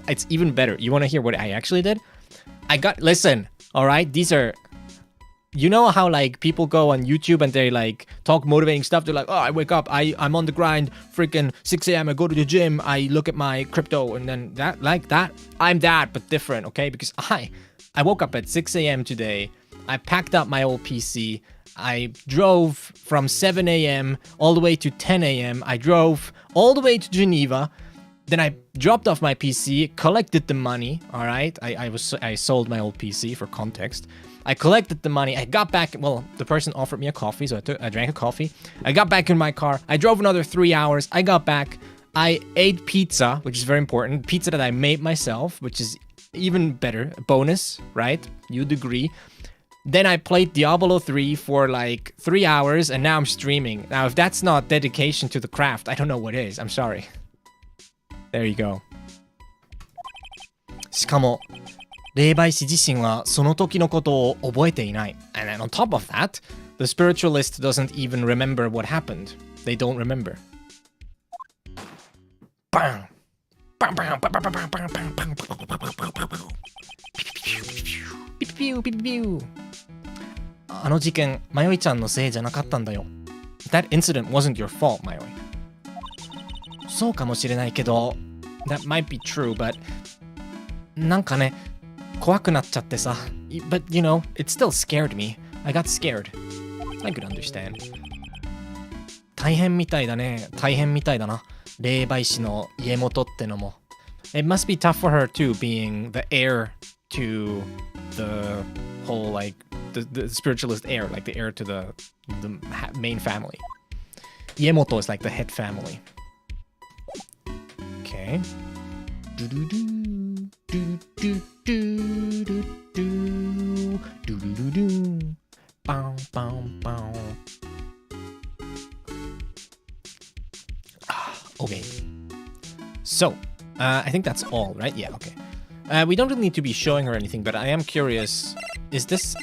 it's even better. You want to hear what I actually did? Listen, all right, these are you know how like people go on YouTube and they like talk motivating stuff. They're like, oh, I wake up, I'm on the grind, freaking 6 a.m. I go to the gym, I look at my crypto, and then that like that. I'm that, but different, okay? Because I woke up at 6 a.m. today. I packed up my old PC. I drove from 7 a.m. all the way to 10 a.m. I drove all the way to Geneva. Then I dropped off my PC, collected the money. All right, I sold my old PC for context. I collected the money. I got back. Well, the person offered me a coffee, so I drank a coffee. I got back in my car. I drove another 3 hours. I got back. I ate pizza, which is very important. Pizza that I made myself, which is even better. Bonus, right? You'd agree. Then I played Diablo 3 for like 3 hours, and now I'm streaming. Now, if that's not dedication to the craft, I don't know what is. I'm sorry. There you go. しかも霊媒師自身はその時のことを覚えていない。And then on top of that, the spiritualist doesn't even remember what happened. They don't remember. Bang! Bang, bang, bang, bang, bang, bang, bang, bang, bang. あの事件、マヨイちゃんのせいじゃなかったんだよ。That incident wasn't your fault, マヨイ。そうかもしれないけど、that might be true, but なんかね、怖くなっちゃってさ。But you know, it still scared me. I got scared. I could understand. 大変みたいだね。大変みたいだな。霊媒師の家元ってのも。It must be tough for her too, being the heir to the whole, like, the spiritualist heir, like the heir to the main family. 家元 is like the head family. Okay. Okay. So, I think that's all, right? Yeah, okay. We don't really need to be showing her anything, but I am curious. Is this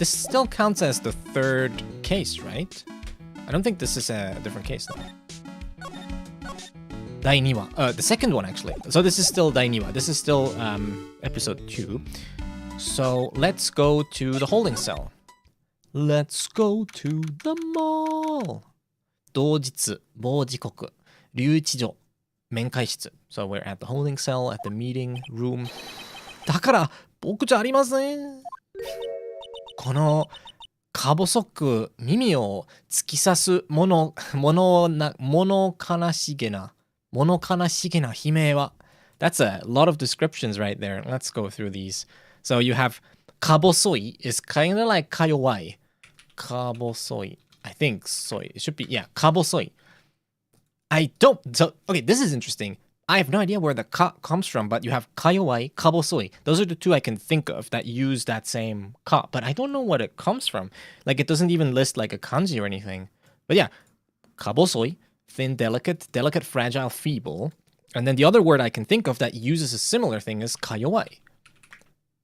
still counts as the third case, right? I don't think this is a different case though. 第2話. The second one actually. So this is still 第2話. This is still episode 2. So let's go to the holding cell. Let's go to the mall. 同日、某時刻、留置所、面会室. So we're at the holding cell, at the meeting room. だから僕じゃありません。このか細く耳を突き刺す物悲しげな悲鳴は That's a lot of descriptions right there. Let's go through these. So you have kabosoi is kind of like kayowai. Kabosoi. I think soy. It should be, yeah, kabosoi. Okay, this is interesting. I have no idea where the ka comes from, but you have kayowai, kabosoi. Those are the two I can think of that use that same ka, but I don't know what it comes from. Like, it doesn't even list like a kanji or anything. But yeah, kabosoi, thin, delicate, fragile, feeble. And then the other word I can think of that uses a similar thing is kayowai.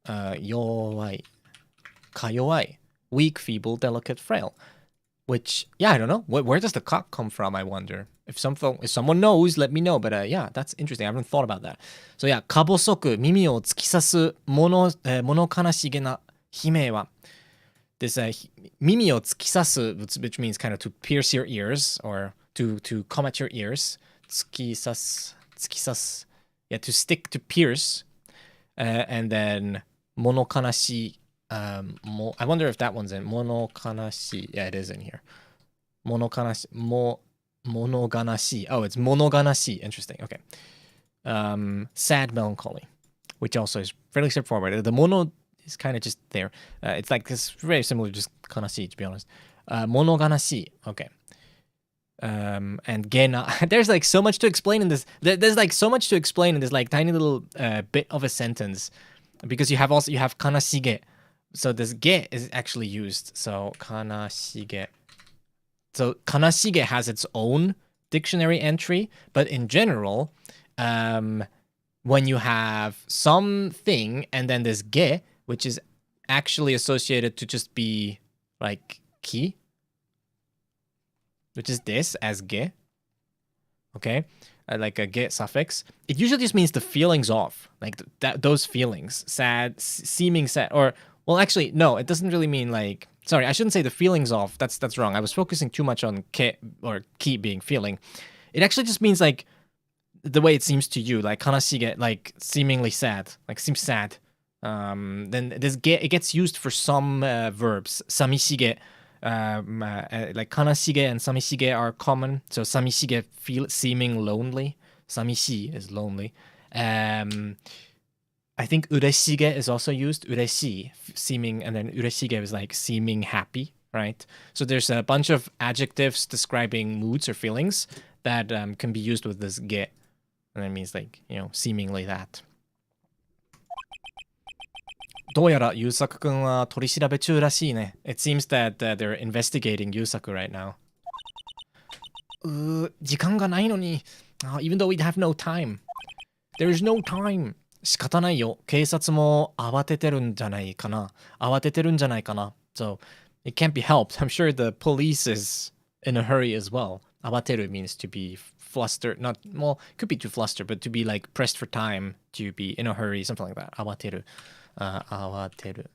Yowai. Kayowai. Weak, feeble, delicate, frail. Which, yeah, I don't know. Where does the ka come from, I wonder? If someone knows, let me know. But yeah, that's interesting. I haven't thought about that. So yeah, か細く耳を突き刺す物悲しげな悲鳴は this 耳を突き刺す which means kind of to pierce your ears or to come at your ears 突き刺す yeah, to stick, to pierce and then 物悲しいI wonder if that one's in 物悲しい yeah, it is in here 物悲しい monoganashi. Oh, it's monoganashi. Interesting. Okay. Sad melancholy, which also is fairly straightforward. The mono is kind of just there. It's like it's very similar to just kanashi, to be honest. Monoganashi. Okay. And gena. There's like so much to explain in this. There's like so much to explain in this like tiny little bit of a sentence, because you have kanashige. So this ge is actually used. So kanashige. So kanashige has its own dictionary entry, but in general, when you have something and then this ge, which is actually associated to just be like ki, which is this as ge, okay, like a ge suffix, it usually just means the feelings of, like those feelings, sad, seeming sad, or, well, actually, no, it doesn't really mean like, sorry, I shouldn't say the feelings of. That's wrong. I was focusing too much on ke or ki being feeling. It actually just means like the way it seems to you, like kanashige, like seemingly sad, like seems sad. Then this ge, it gets used for some verbs. Samishige, like kanashige and samishige are common. So samishige, seeming lonely. Samishi is lonely. I think ureshige is also used. Ureshi, seeming, and then ureshige is like seeming happy, right? So there's a bunch of adjectives describing moods or feelings that can be used with this ge. And that means like, you know, seemingly that. どうやら優作くんは取り調べ中らしいね. It seems that they're investigating 優作 right now. 時間がないのに. Even though we have no time. There is no time. 仕方ないよ。警察も慌ててるんじゃないかな。慌ててるんじゃないかな。So, it can't be helped. I'm sure the police is in a hurry as well. 慌てる means to be flustered. Not, well, it could be to fluster, but to be like pressed for time, to be in a hurry, something like that. 慌てる。慌てる。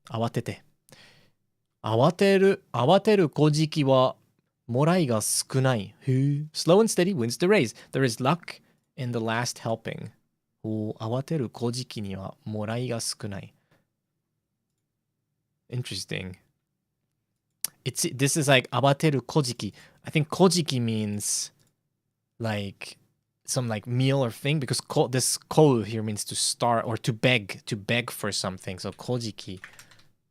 慌てて。慌てる小じきは、もらいが少ない。Slow and steady wins the race. There is luck in the last helping. 慌てる小じきにはもらいが少ない。Interesting. This is like 慌てる小じき. I think 小じき means like some like meal or thing, because this ko here means to start or to beg for something. So 小じき.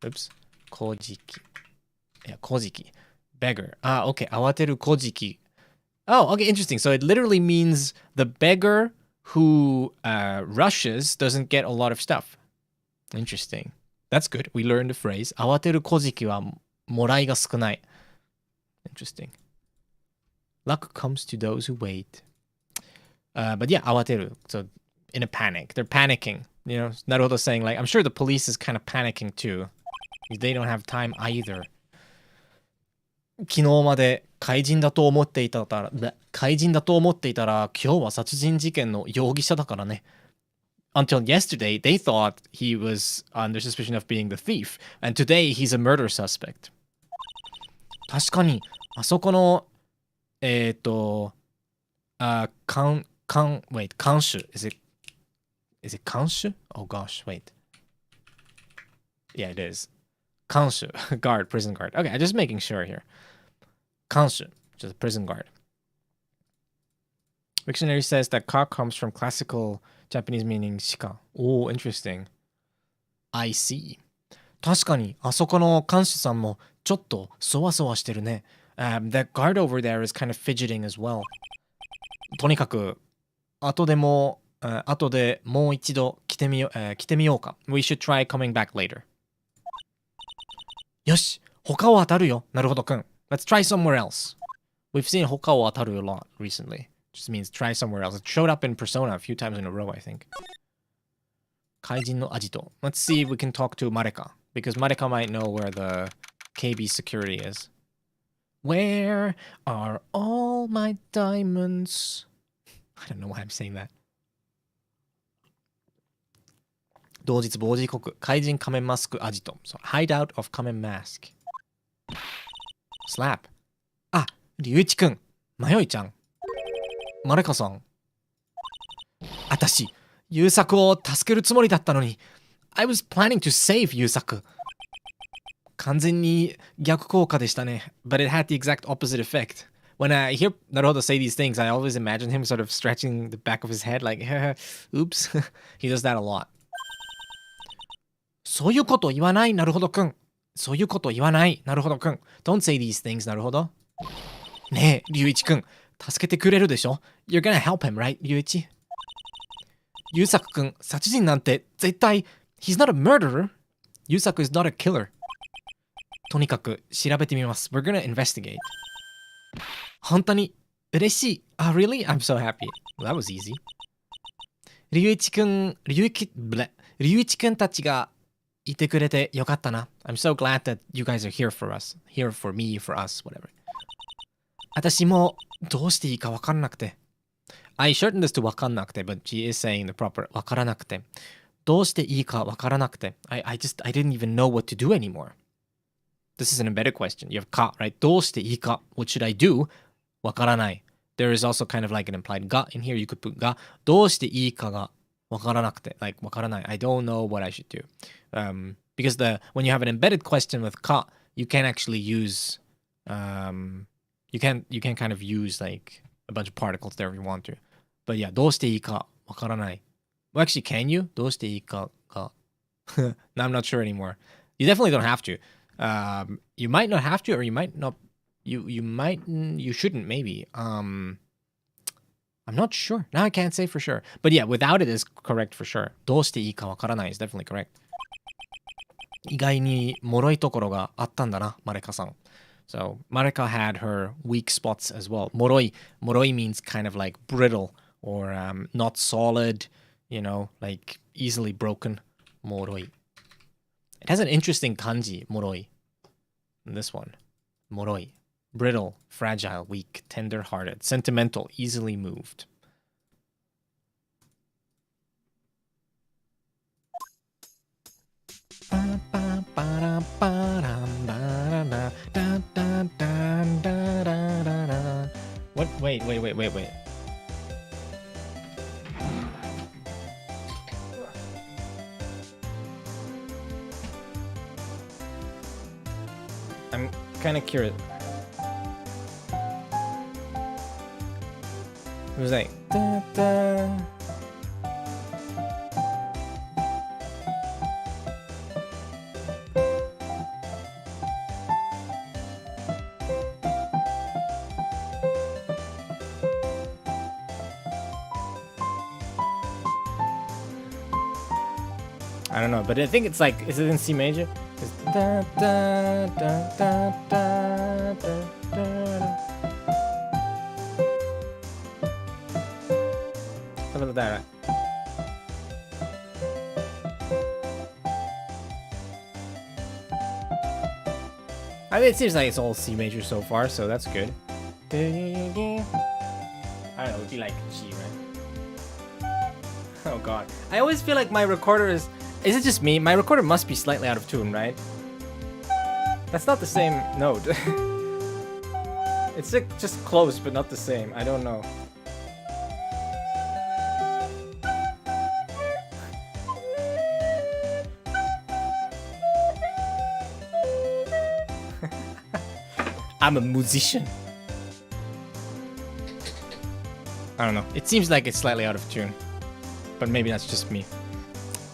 Oops. 小じき. Yeah, 小じき. Beggar. Okay. 慌てる小じき. Oh, okay, interesting. So it literally means the beggar who rushes doesn't get a lot of stuff. Interesting. That's good. We learned the phrase. 慌てる小じきはもらいが少ない. Interesting. Luck comes to those who wait. But yeah, 慌てる. So in a panic. They're panicking. You know, Naruto saying like, I'm sure the police is kind of panicking too. They don't have time either. 昨日まで怪人だと思っていたら今日は殺人事件の容疑者だからね. Until yesterday, they thought he was under suspicion of being the thief. And today, he's a murder suspect. 確かに、あそこの、wait, 看守 is it 看守? Oh gosh, wait. Yeah, it is. 看守, guard, prison guard. Okay, I'm just making sure here. 看守, just a prison guard. Dictionary says that ka comes from classical Japanese meaning shika. Oh, interesting. I see. 確かに、あそこの看守さんもちょっとそわそわしてるね。That guard over there is kind of fidgeting as well. とにかく、後でもう一度来てみようか。We should try coming back later. よし、他を当たるよ、なるほどくん。Let's try somewhere else. We've seen 他を当たる a lot recently. Just means try somewhere else. It showed up in Persona a few times in a row, I think. 怪人のアジト. Let's see if we can talk to Mareka. Because Mareka might know where the KB security is. Where are all my diamonds? I don't know why I'm saying that. 同日傍時刻怪人仮面マスクアジト So hideout of 仮面 mask Slap あ、龍一くん迷いちゃんマレカさんあたし優作を助けるつもりだったのに I was planning to save 優作完全に逆効果でしたね But it had the exact opposite effect When I hear Naruto say these things, I always imagine him sort of stretching the back of his head like, oops. He does that a lot. そういうこと言わない、なるほどくん。そういうこと言わない、なるほどくん。Don't say these things, なるほど。ねえ、龍一くん、助けてくれるでしょ ?You're gonna help him, right, 龍一優作くん、殺人なんて絶対、He's not a murderer. 優作 is not a killer. とにかく調べてみます。We're gonna investigate. 本当に嬉しい。あ、really? I'm so happy. Well, that was easy. 龍一くんたちがいてくれてよかったな。I'm so glad that you guys are here for us. Here for me, for us, whatever. 私もどうしていいかわからなくて。I shortened this to わかんなくて, but she is saying the proper わからなくて。どうしていいかわからなくて。I didn't even know what to do anymore. This is an embedded question. You have か, right? どうしていいか What should I do? わからない。There is also kind of like an implied が in here. You could put が。どうしていいかがわからなくて。Like わからない。I don't know what I should do. Because when you have an embedded question with か, you can actually use you can kind of use like a bunch of particles there if you want to. But yeah, どうしていいかわからない。Well, actually, can you? どうしていいかが No, I'm not sure anymore. You definitely don't have to. You might not have to, or you might not. You shouldn't maybe. I'm not sure. Now I can't say for sure. But yeah, without it is correct for sure. どうしていいかわからない is definitely correct. 意外に脆いところがあったんだな、マレカさん。So Mareka had her weak spots as well. Moroi means kind of like brittle or not solid, you know, like easily broken. Moroi. It has an interesting kanji, moroi. This one. Moroi. Brittle, fragile, weak, tender-hearted, sentimental, easily moved. What? Wait. I'm kind of curious. It was like da, da. I don't know, but I think it's like, is it in C major? It's da, da, da, da, da, da, da. Something like that, right? I mean, it seems like it's all C major so far, so that's good. I don't know, it would be like G, right? Oh god. I always feel like my recorder is it just me? My recorder must be slightly out of tune, right? That's not the same note. It's like just close, but not the same. I don't know. I'm a musician. I don't know. It seems like it's slightly out of tune. But maybe that's just me.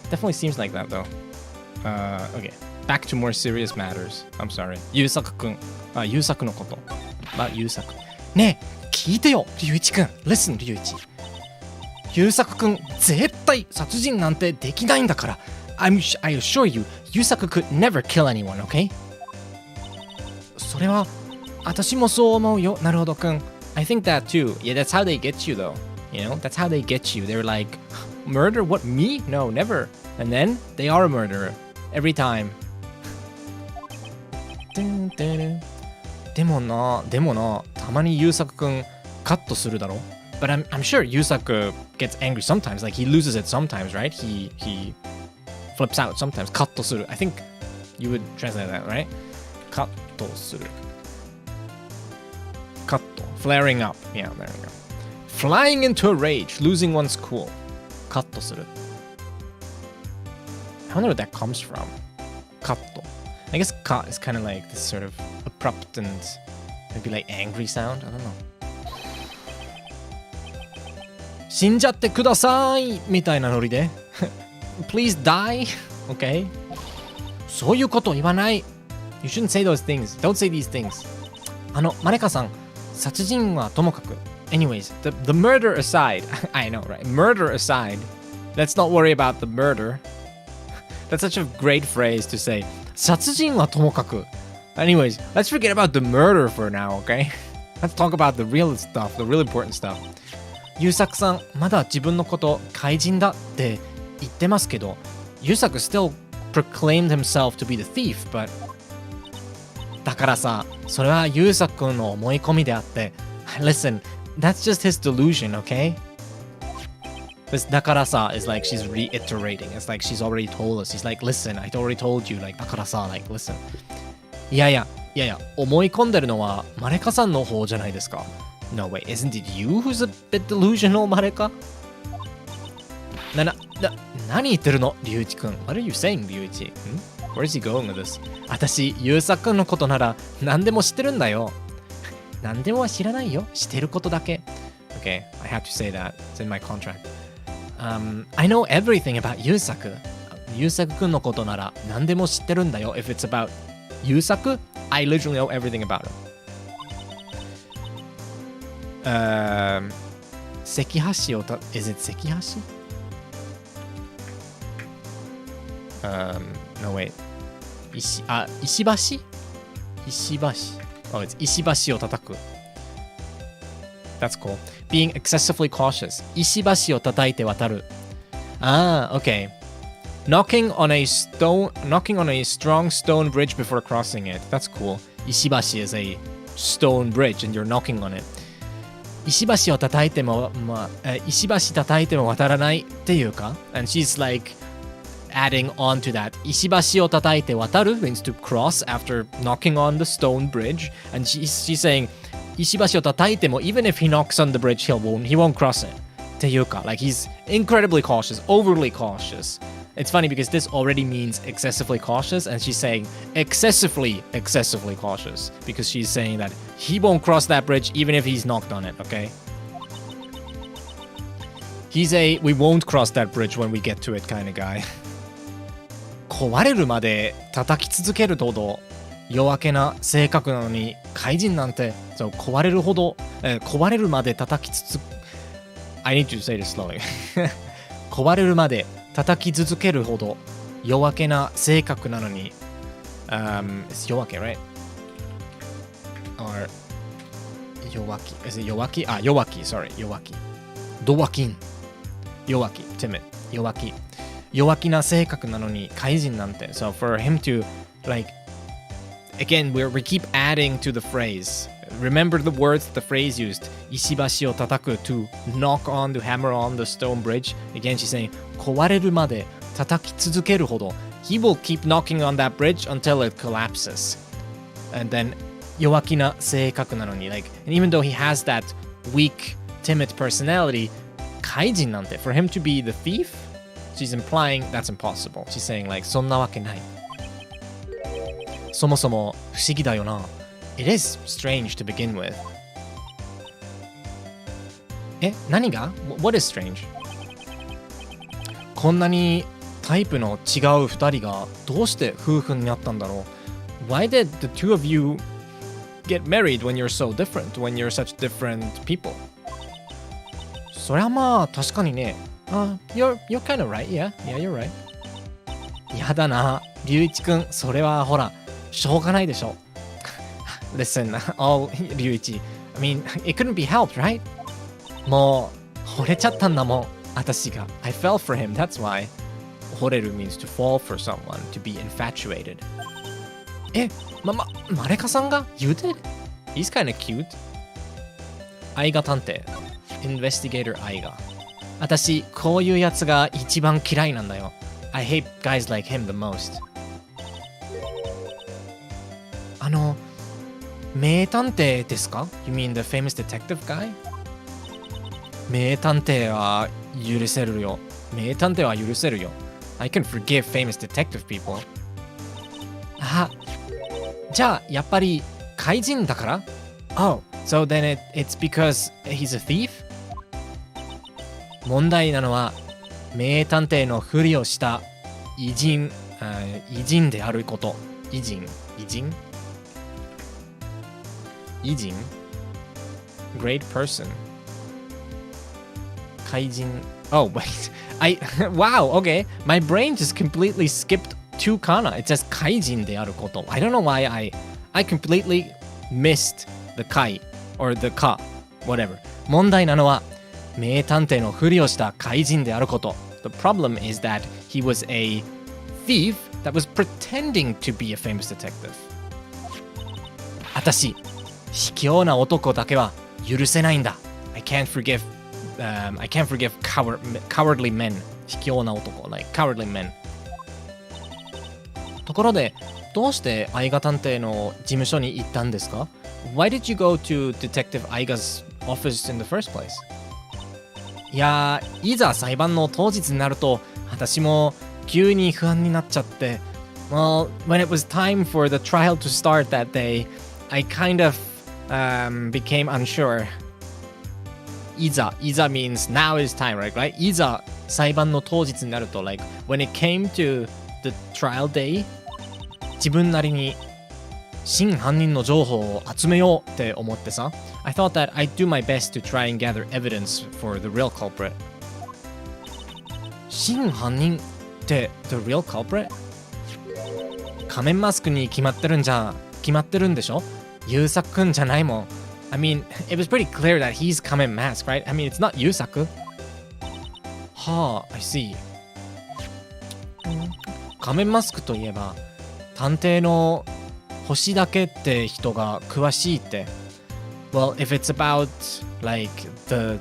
Definitely seems like that though. Okay. Back to more serious matters. I'm sorry. 優作くん。優作のこと。優作。ねえ、聞いてよ、龍一くん。Listen, 龍一。優作くん、絶対殺人なんてできないんだから。I assure you, 優作 could never kill anyone, okay? それは、私もそう思うよ、なるほどくん。I think that too. Yeah, that's how they get you though. You know, that's how they get you. They're like, murder? What, me? No, never. And then, they are a murderer. Every time. でもな、たまに優作くんカットするだろ But I'm sure 優作 gets angry sometimes. Like, he loses it sometimes, right? He flips out sometimes. カットする. I think you would translate that, right? カットする. カット. Flaring up. Yeah, there we go. Flying into a rage. Losing one's cool. カットする. I wonder where that comes from. カット. I guess ka is kind of like this sort of abrupt and maybe like angry sound. I don't know. 死んじゃってくださいみたいなノリで Please die? Okay? そういうこと言わない You shouldn't say those things. Don't say these things. マレカさん、殺人はともかく Anyways, the murder aside I know, right? Murder aside Let's not worry about the murder. That's such a great phrase to say. 殺人はともかく Anyways, let's forget about the murder for now, okay? Let's talk about the real stuff, the real important stuff. 優作さん、まだ自分のこと怪人だって言ってますけど、優作 still proclaimed himself to be the thief, but だからさ、それは優作の思い込みであって、Listen, that's just his delusion, okay? This だからさ is like she's reiterating. It's like she's already told us. She's like, listen, I already told you. Like だからさ like listen. いや、思い込んでるのはマレカさんの方じゃないですか。No, wait, isn't it you who's a bit delusional, マレカ？何言ってるの、龍一くん。What are you saying, 龍一？ Where is he going with this? 私、優作くんのことなら何でも知ってるんだよ。何でもは知らないよ。知ってることだけ。Okay, I have to say that. It's in my contract.I know everything about 優作。優作くんのことなら何でも知ってるんだよ。If it's about 優作、I literally know everything about him. 関橋をis it 関橋? No wait. 石橋? 石橋. Oh, it's 石橋を叩く. That's cool. Being excessively cautious. 石橋を叩いて渡る. Ah, okay. Knocking on a strong stone bridge before crossing it. That's cool. 石橋 is a stone bridge and you're knocking on it. 石橋を叩いても、石橋叩いても渡らないっていうか And she's like adding on to that. 石橋を叩いて渡る means to cross after knocking on the stone bridge. And she's saying 石橋を叩いても even if he knocks on the bridge, he won't cross it. っていうか like he's incredibly cautious, overly cautious. It's funny because this already means excessively cautious and she's saying excessively cautious because she's saying that he won't cross that bridge even if he's knocked on it, okay? He's a we won't cross that bridge when we get to it kind of guy. 壊れるまで叩き続けるほど弱気な性格なのに怪人なんてそう壊れるほど、壊れるまで叩きI need to say this slowly 壊れるまで叩き続けるほど弱気な性格なのに、it's 弱気 right? Or 弱気 is it 弱気弱気 sorry 弱気ドワキン弱気 timid 弱気な性格なのに怪人なんて so for him to like again we keep adding to the phrase remember the words the phrase used 石橋を叩く to knock on to hammer on the stone bridge again she's saying 壊れるまで叩き続けるほど he will keep knocking on that bridge until it collapses and then 弱気な性格なのに like and even though he has that weak timid personality 怪人なんて for him to be the thief she's implying that's impossible she's saying like そんなわけないそもそも不思議だよな It is strange to begin with 何が ?What is strange? こんなにタイプの違う二人がどうして夫婦になったんだろう Why did the two of you get married when you're so different, when you're such different people? そりゃまあ確かにね。you're kind of right. Yeah, you're right. やだな、龍一くん。それはほら、しょうがないでしょ。Listen,龍一。I mean, it couldn't be helped, right? もう、惚れちゃったんだもん。私が。I fell for him, that's why. 惚れる means to fall for someone, to be infatuated. マレカさんが You did? He's kind of cute. 愛画探偵。Investigator 愛画。私、こういうやつが一番嫌いなんだよ。I hate guys like him the most. 名探偵ですか You mean the famous detective guy? 名探偵は許せるよ。名探偵は許せるよ。I can forgive famous detective people. じゃあ、やっぱり怪人だから Oh, so then it's because he's a thief? 問題なのは、名探偵のふりをした偉人であること。偉人 Great person. 怪人 Oh, wait. Wow, okay. My brain just completely skipped to kana. It says 怪人であること。I don't know why I completely missed the 怪 or the ka. Whatever. 問題なのは、名探偵のふりをした怪人であること。The problem is that he was a thief that was pretending to be a famous detective. 私、卑怯な男だけは許せないんだ。I can't forgive cowardly men. 卑怯な男、like cowardly men. ところで、どうして愛画探偵の事務所に行ったんですか Why did you go to Detective Aiga's office in the first place? いやー、いざ裁判の当日になると、私も急に不安になっちゃって。Well, when it was time for the trial to start that day, I kind of became unsure. いざ means now is time, right? いざ裁判の当日になると、like, when it came to the trial day, 自分なりに真犯人の情報を集めようって思ってさ。I thought that I'd do my best to try and gather evidence for the real culprit. 真犯人って the real culprit? 仮面マスクに決まってるんでしょ優作くんじゃないもん。I mean, it was pretty clear that he's 仮面 mask, right? I mean, it's not 優作。はあ、I see. 仮面マスクといえば、探偵の星だけって人が詳しいって。Well, if it's about, like, the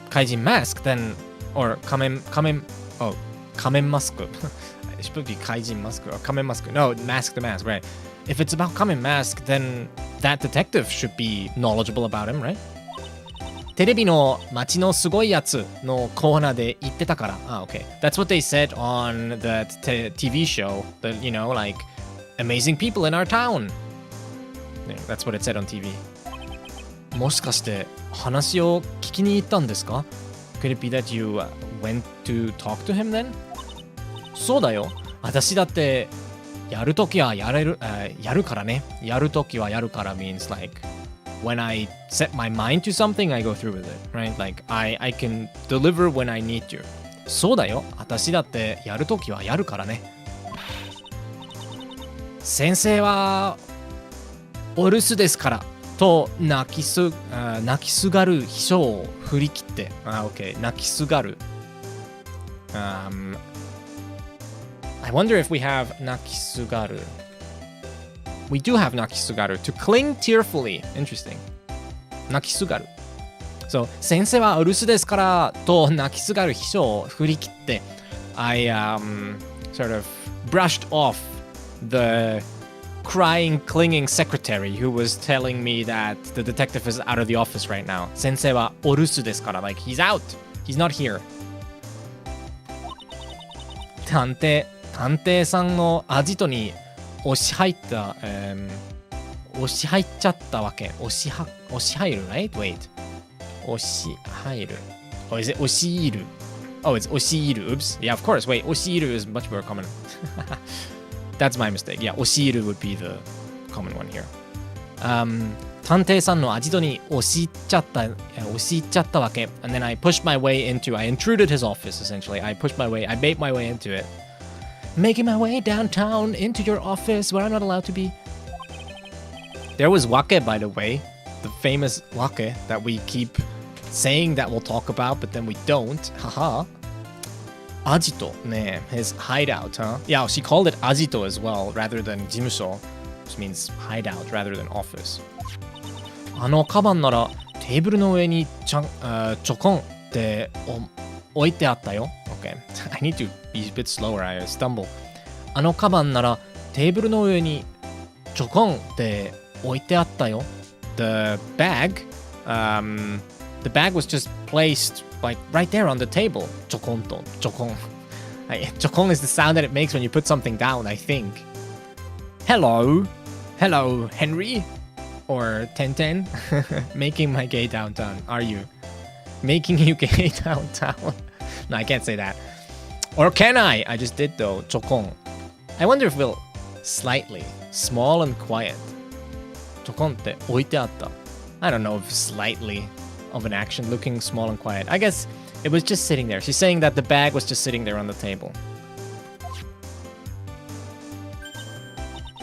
怪人 mask, then, or 仮面マスク。It should be 怪人マスク or 仮面マスク。No, mask the mask, right? If it's about 仮面 mask, then that detective should be knowledgeable about him, right? テレビの街のすごいやつのコーナーで言ってたから。Okay. That's what they said on the TV show. The, you know, like, amazing people in our town. Yeah, that's what it said on TV. もしかして話を聞きに行ったんですか Could it be that you went to talk to him then? そうだよ。私だってやるときはやるからね。やるときはやるから means like when I set my mind to something, I go through with it, right? Like I can deliver when I need to. そうだよ。私だってやるときはやるからね。先生はお留守ですからと泣きすがる秘書を振り切って。OK。泣きすがる。I wonder if we have 泣きすがる。We do have 泣きすがる。To cling tearfully. Interesting. 泣きすがる。そう、先生はお留守ですからと泣きすがる秘書を振り切って。I sort of brushed off the crying, clinging secretary who was telling me that the detective is out of the office right now. 先生はお留守ですから。Like, he's out. He's not here. 探偵さんのアジトに押し入っちゃったわけ。押し入る right? Wait. 入る. Oh, is it 押し入る? Oh, it's 押し入る. Oops. Yeah, of course. Wait, 押し入る is much more common. That's my mistake. Yeah, 押し入る would be the common one here. 探偵さんのアジトに押し入っちゃったわけ. And then I pushed my way into, I intruded his office essentially. I made my way into it. Making my way downtown into your office where I'm not allowed to be. There was wake, by the way. The famous wake that we keep saying that we'll talk about, but then we don't. Haha. Ajito, ne, his hideout, huh? Yeah, she called it Ajito as well, rather than jimusho, which means hideout rather than office. あのカバンならテーブルの上にちょこんって置いてあったよ。Okay, I need to be a bit slower. I stumble. あのカバンならテーブルの上にちょこんって置いてあったよ。The bag was just placed like right there on the table. ちょこんと、ちょこん。ちょこん is the sound that it makes when you put something down, I think. Hello, Henry, or Tenten. Making my gay downtown. Are you making you gay downtown? No, I can't say that. Or can I? I just did though. ちょこん. I wonder if we'll slightly, small and quiet. ちょこんって置いてあった. I don't know if slightly of an action, looking small and quiet. I guess it was just sitting there. She's saying that the bag was just sitting there on the table.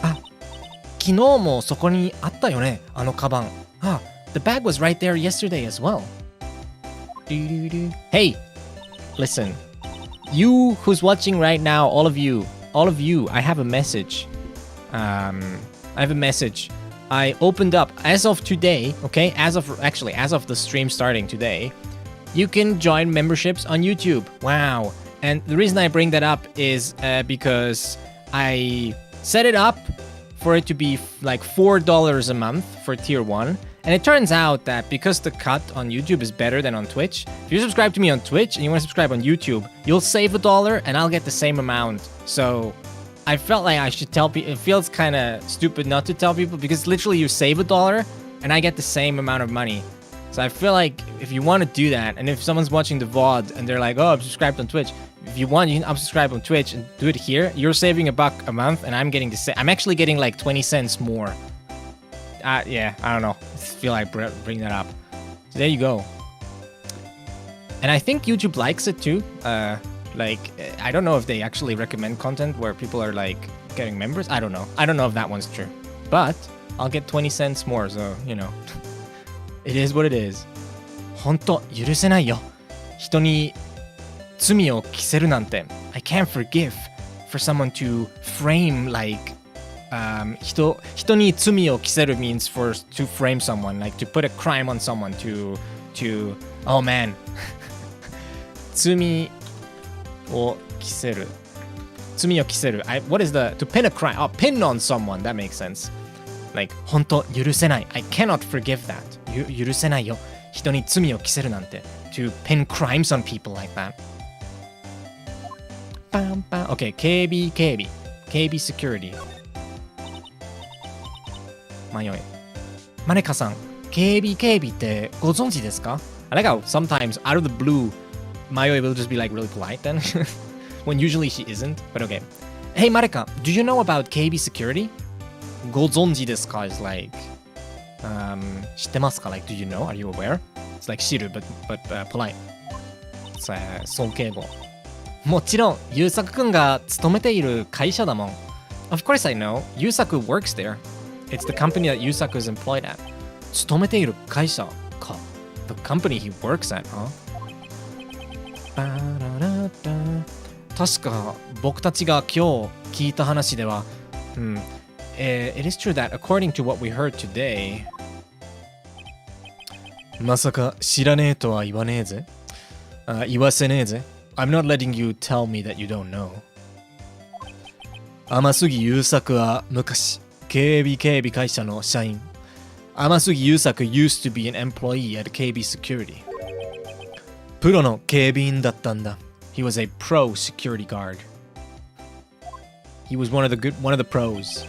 あ、昨日もそこにあったよね、あのカバン。Ah, the bag was right there yesterday as well. Hey, listen. You who's watching right now, all of you, I have a message. I have a message. I opened up as of today, okay? As of the stream starting today, you can join memberships on YouTube. Wow. And the reason I bring that up is because I set it up for it to be like $4 a month for tier 1. And it turns out that because the cut on YouTube is better than on Twitch, if you subscribe to me on Twitch and you want to subscribe on YouTube, you'll save $1 and I'll get the same amount. So I felt like I should tell people. It feels kind of stupid not to tell people because literally you save $1 and I get the same amount of money. So I feel like if you want to do that, and if someone's watching the VOD and they're like, oh, I'm subscribed on Twitch. If you want, you can unsubscribe on Twitch and do it here. You're saving $1 a month and I'm getting I'm actually getting like 20 cents more. Yeah, I don't know. I feel like bring that up. So there you go. And I think YouTube likes it too. Like, I don't know if they actually recommend content where people are like getting members. I don't know. I don't know if that one's true. But I'll get 20 cents more, so, you know. It is what it is. 本当許せないよ。人に罪を着せるなんて。I can't forgive for someone to frame like人に罪を着せる means to frame someone, like to put a crime on someone, to oh man. 罪を着せる what is the to pin a crime? Oh, pin on someone. That makes sense. Like 本当許せない. I cannot forgive that. 許せないよ。人に罪を着せるなんて. To pin crimes on people like that. Okay, 警備 security. 迷い。マネカさん、警備ってご存知ですか? I like how sometimes out of the blue, Mayoi will just be like really polite then, when usually she isn't, but okay. Hey Mareka, do you know about KB security? ご存知ですか is like, 知ってますか like, do you know? Are you aware? It's like 知る but polite. It's 尊敬語。もちろん、優作くんが勤めている会社だもん。Of course I know. 優作 works there. It's the company that Yusaku is employed at. 勤めている会社か。The company he works at, huh? 確か僕たちが今日聞いた話では、It is true that according to what we heard today, まさか知らねえとは言わねえぜ。言わせねえぜ。I'm not letting you tell me that you don't know. 天杉優作は昔警備会社の社員。天杉優作 used to be an employee at KB Security. プロの警備員だったんだ。He was a pro security guard. He was one of the pros.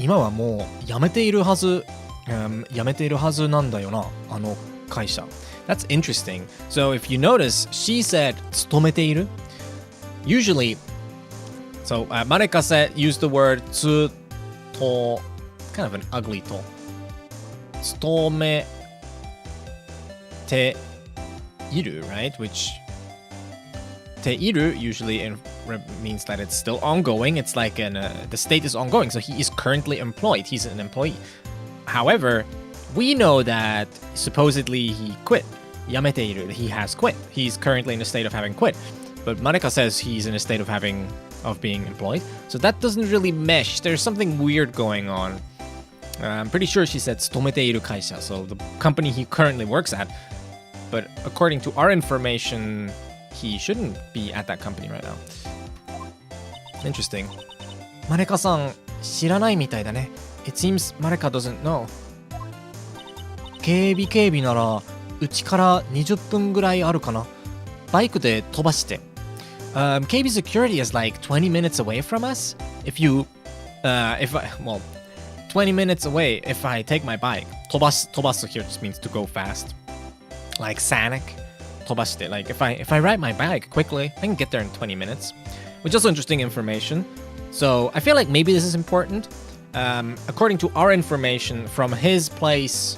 今はもう辞めているはず、辞めているはずなんだよな、あの会社。That's interesting. So if you notice, she said 勤めている. Usually, so Marika said use the word つと kind of an ugly と勤めている, right? Which ている usually means that it's still ongoing. It's like the state is ongoing. So he is currently employed. He's an employee. However, we know that supposedly he quit. 辞めている. He has quit. He's currently in a state of having quit. But Marika says he's in a state of being employed. So that doesn't really mesh. There's something weird going on. I'm pretty sure she said 勤めている会社. So the company he currently works at. But according to our information, he shouldn't be at that company right now. Interesting. Marika さん知らないみたいだね. It seems Marika doesn't know. 警備ならうちから20分ぐらいあるかな。バイクで飛ばして。KB security is like 20 minutes away from us. If 20 minutes away if I take my bike. 飛ばす here just means to go fast. Like Sonic. 飛ばして. Like if I ride my bike quickly, I can get there in 20 minutes. Which is also interesting information. So I feel like maybe this is important. According to our information from his place.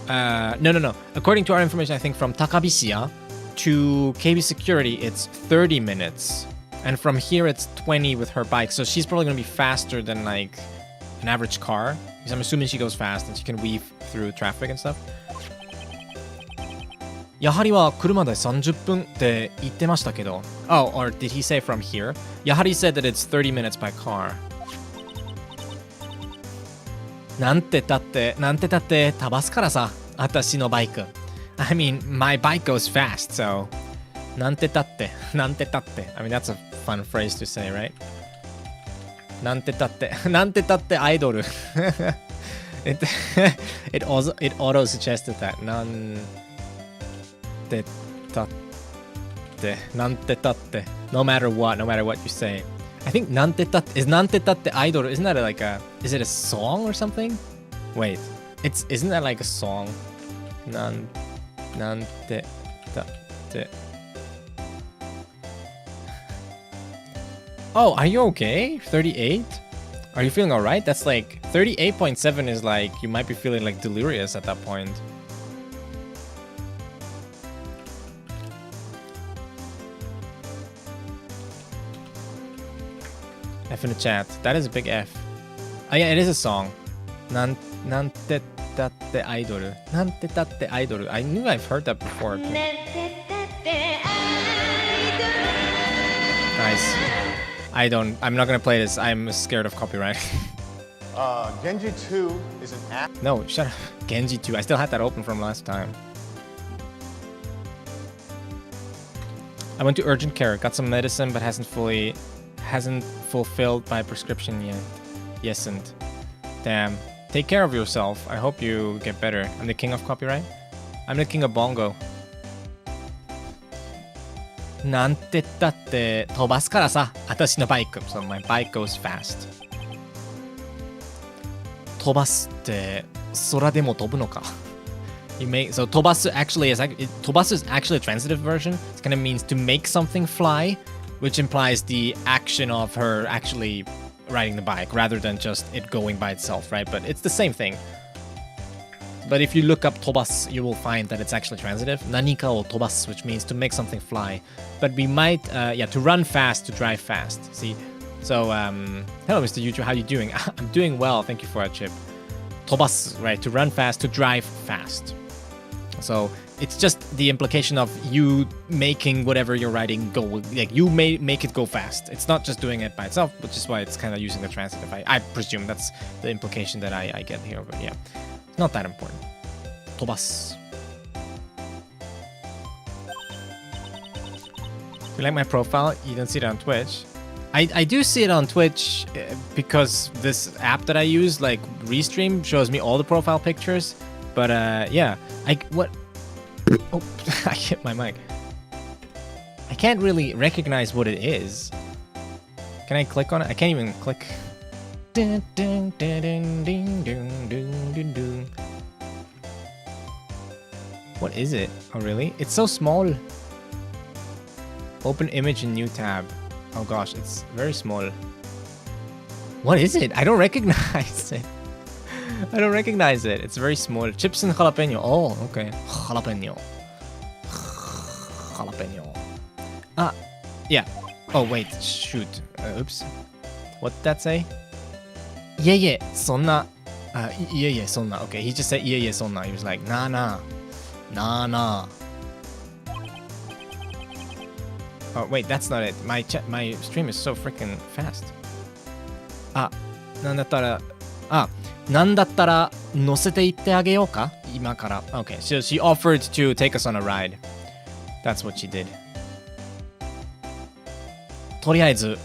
No. According to our information, I think from Takabishiya to KB security, it's 30 minutes. And from here, it's 20 with her bike. So she's probably going to be faster than like an average car. Because I'm assuming she goes fast and she can weave through traffic and stuff. やはりは車で30分って言ってましたけど。Oh, or did he say from here? やはり said that it's 30 minutes by car. なんてたって飛ばすからさ、私のバイク。I mean, my bike goes fast, so なんてたって。I mean, that's a fun phrase to say, right? なんてたってアイドル。it auto suggested that. なんてたって。No matter what you say. I think なんてたってアイドル. Isn't that like is it a song or something? Wait, isn't that like a song? なんてたって。Oh, are you okay? 38? Are you feeling alright? That's like 38.7 is like you might be feeling like delirious at that point. F in the chat. That is a big F. Oh yeah, it is a song. なんてたってアイドル. なんてたってアイドル. I knew I've heard that before. Nice. I'm not gonna play this. I'm scared of copyright.
Genji 2 is an app.
No, shut up. Genji 2. I still had that open from last time. I went to urgent care, got some medicine, but hasn't fulfilled my prescription yet. Yesn't. Damn. Take care of yourself. I hope you get better. I'm the king of copyright. I'm the king of bongo. なんてったって飛ばすからさ、私のバイク。So my bike goes fast. 飛ばすって空でも飛ぶのか。So 飛ばす actually is actually a transitive version. It kind of means to make something fly, which implies the action of her actually riding the bike rather than just it going by itself, right? But it's the same thing. But if you look up 飛ばす, you will find that it's actually transitive. 何かを飛ばす, which means to make something fly. But we might, to run fast, to drive fast. See? So, hello, Mr. YouTube, how are you doing? I'm doing well, thank you for that, Chip. 飛ばす, right? To run fast, to drive fast. So, it's just the implication of you making whatever you're riding go, like you make it go fast. It's not just doing it by itself, which is why it's kind of using the transitive. I presume that's the implication that I get here, but yeah. Not that important. 飛ばす. You like my profile? You don't see it on Twitch. I do see it on Twitch because this app that I use, like Restream, shows me all the profile pictures. But yeah, oh, I hit my mic. I can't really recognize what it is. Can I click on it? I can't even click. Dun, dun, dun, dun, dun, dun, dun, dun, dun. What is it? Oh, really? It's so small. Open image in new tab. Oh gosh, it's very small. What is it? I don't recognize it. I don't recognize it. It's very small. Chips and jalapeno. Oh, okay. Jalapeno. Jalapeno. Ah, yeah. Oh, wait. Shoot. Oops. What did that say? Yeah, yeah. Sonna. Yeah, yeah. Sonna. Okay. He just said yeah, yeah. Sonna. He was like, nah, nah. Nah, nah. Oh, wait. That's not it. My stream is so freaking fast. Ah. なんだったら、なんだったら乗せていってあげようか今から。Okay, so she offered to take us on a ride. That's what she did. とりあえず、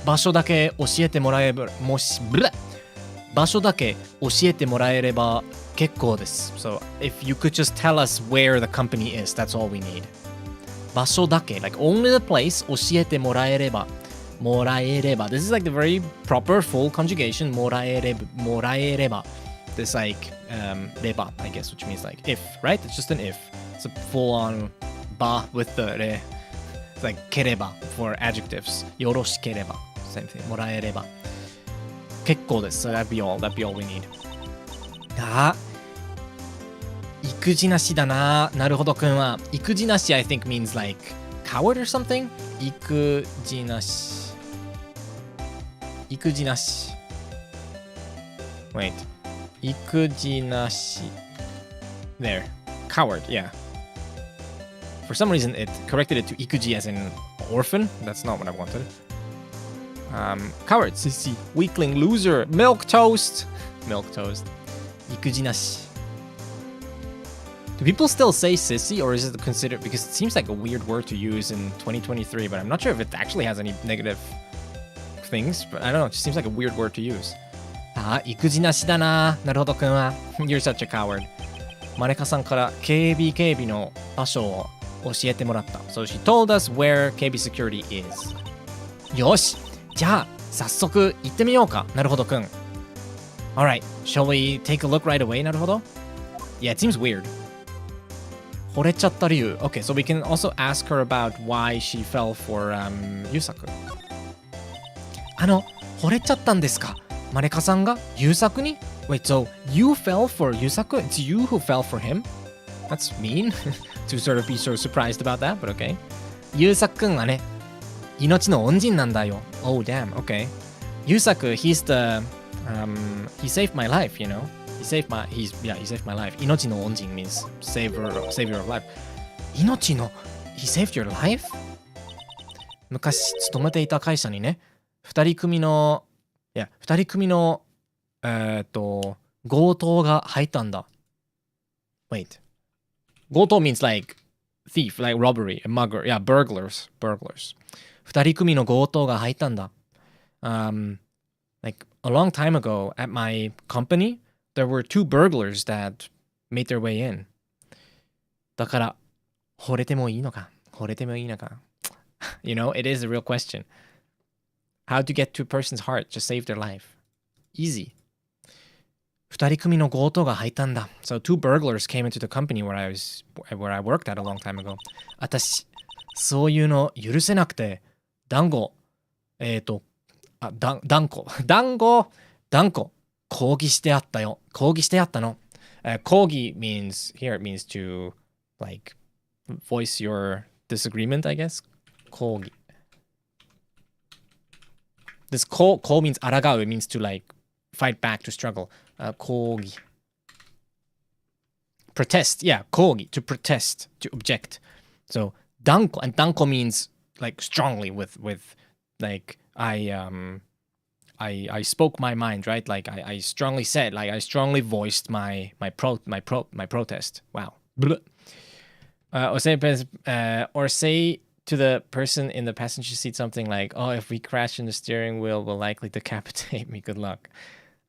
場所だけ教えてもらえば、場所だけ教えてもらえれば結構です。So, if you could just tell us where the company is, that's all we need. 場所だけ, like only the place 教えてもらえれば。もらえれば. This is like the very proper full conjugation. もらえれば. This like れば, I guess, which means like if, right? It's just an if. It's a full on ば with the れ. It's like ければ for adjectives. よろしければ. Same thing. もらえれば. 結構です。So that'd be all we need. 育児なしだな。なるほどくんは。育児なし I think means like coward or something? 育児なし。育児なし。Wait. 育児なし。There. Coward, yeah. For some reason it corrected it to 育児 as in orphan. That's not what I wanted. Coward, sissy, weakling, loser, milk toast. Milk toast. 育児なし. Do people still say sissy or is it considered, because it seems like a weird word to use in 2023, but I'm not sure if it actually has any negative things, but I don't know, it just seems like a weird word to use. 育児なしだな。なるほどくんは。You're such a coward. マネカさんから警備の場所を教えてもらった。So she told us where KB security is. よし。じゃあ、早速行ってみようか。なるほどくん。Alright, shall we take a look right away? なるほど。Yeah, it seems weird. 惚れちゃった理由。Okay, so we can also ask her about why she fell for 優作。惚れちゃったんですかマネカさんが優作に Wait, so you fell for 優作 It's you who fell for him? That's mean to sort of be so surprised about that, but okay. 優作くんはね、命の恩人なんだよ。Oh, damn, okay. 優作 he saved my life, you know? He saved my life. 命の恩人 means savior of life. 命の He saved your life? 昔勤めていた会社にね、二人組の強盗が入ったんだ。Wait. 強盗 means like thief, like robbery, a mugger. Yeah, burglars. 二人組の強盗が入ったんだ。Like a long time ago at my company, there were two burglars that made their way in. だから、惚れてもいいのか You know, it is a real question. How to get to a person's heart? Just save their life. Easy. 二人組の強盗が入ったんだ。So two burglars came into the company where I worked at a long time ago. 私、そういうの許せなくて、団子、抗議してあったよ。抗議してあったの。抗議 means, here it means to, like, voice your disagreement, I guess. 抗議。This 抗 means 抗う it means to, like, fight back, to struggle. 抗議。Protest, yeah, 抗議, to protest, to object. So, 断固 and 断固 means, like, strongly with like, I spoke my mind, right? Like I strongly said, like I strongly voiced my protest. Wow. Or say to the person in the passenger seat something like, "Oh, if we crash in the steering wheel, we'll likely decapitate me. Good luck."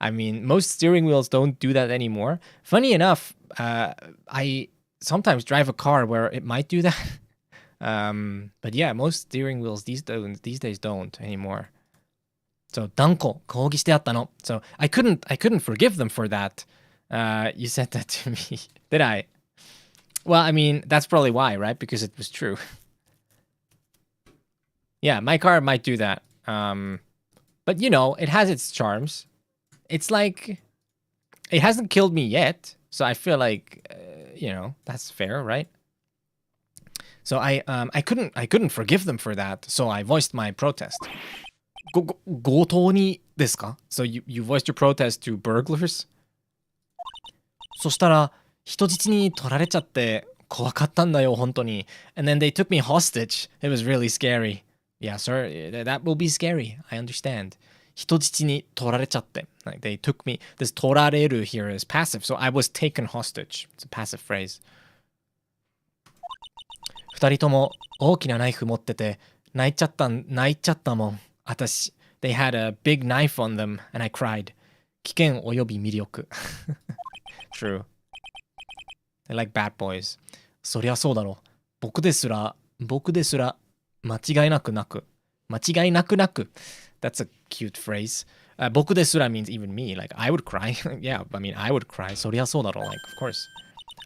I mean, most steering wheels don't do that anymore. Funny enough, I sometimes drive a car where it might do that. But yeah, most steering wheels these days don't anymore. So 断固抗議してあったの。So I couldn't forgive them for that. You said that to me. Did I? Well, I mean, that's probably why, right? Because it was true. Yeah, my car might do that. But you know, it has its charms. It's like it hasn't killed me yet, so I feel like you know, that's fair, right? So I couldn't forgive them for that, so I voiced my protest. 強盗にですか? So you voiced your protest to burglars? そしたら人質に取られちゃって怖かったんだよ本当に. And then they took me hostage. It was really scary. Yeah, sir, that will be scary. I understand. 人質に取られちゃって. Like they took me. This 取られる here is passive, so I was taken hostage. It's a passive phrase. 二人とも大きなナイフ持ってて泣いちゃったもん。私 They had a big knife on them and I cried. 危険および魅力. True. They like bad boys. そりゃそうだろ。僕ですら間違いなく泣く。間違いなく泣く. That's a cute phrase. 僕ですら means even me. Like I would cry. Yeah, I mean I would cry. そりゃそうだろ。Like of course.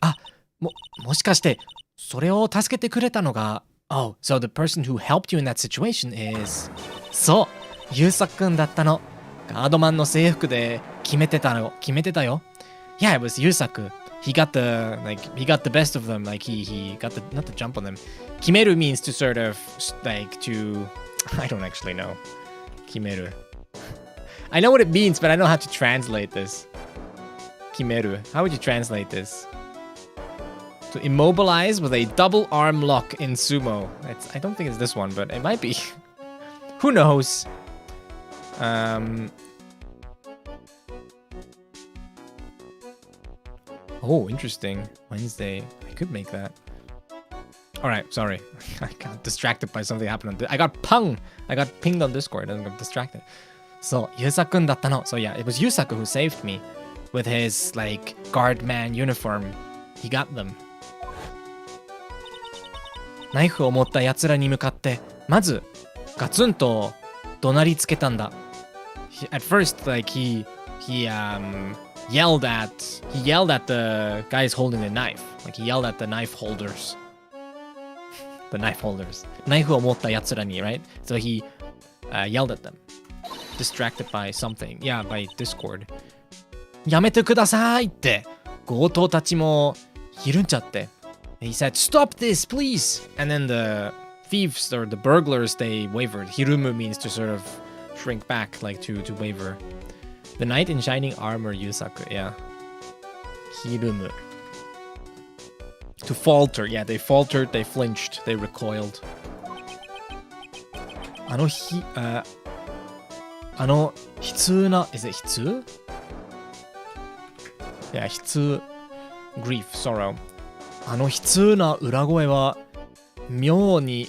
あ、もしかしてそれを助けてくれたのが Oh, so the person who helped you in that situation is そう、ゆうさくんだったの。ガードマンの制服で決めてたよ。Yeah, it was ゆうさく。He got the best of them. Like he got the not to jump on them. 決める means to sort of like to I don't actually know. 決める. I know what it means, but I don't know how to translate this. 決める. How would you translate this? To immobilize with a double arm lock in sumo. I don't think it's this one, but it might be. Who knows? Oh, interesting. Wednesday. I could make that. Alright, sorry. I got distracted by something happened. I got pinged on Discord and got distracted. So, Yusaku datta no. So yeah, it was Yusaku who saved me with his like guardman uniform. He got them. ナイフを持った奴らに向かってまずガツンと怒鳴りつけたんだ. At first, like he yelled at the guys holding the knife. Like he yelled at the knife holders. The knife holders. ナイフを持った奴らに, right? So he yelled at them. Distracted by something. Yeah, by Discord. やめてくださいって強盗たちもひるんじゃって. He said, "Stop this, please!" And then the thieves or the burglars, they wavered. Hirumu means to sort of shrink back, like to waver. The knight in shining armor, Yusaku. Yeah. Hirumu. To falter. Yeah, they faltered, they flinched, they recoiled. 悲痛な Is it 悲痛? Yeah, 悲痛 Grief, sorrow. 悲痛な裏声は妙に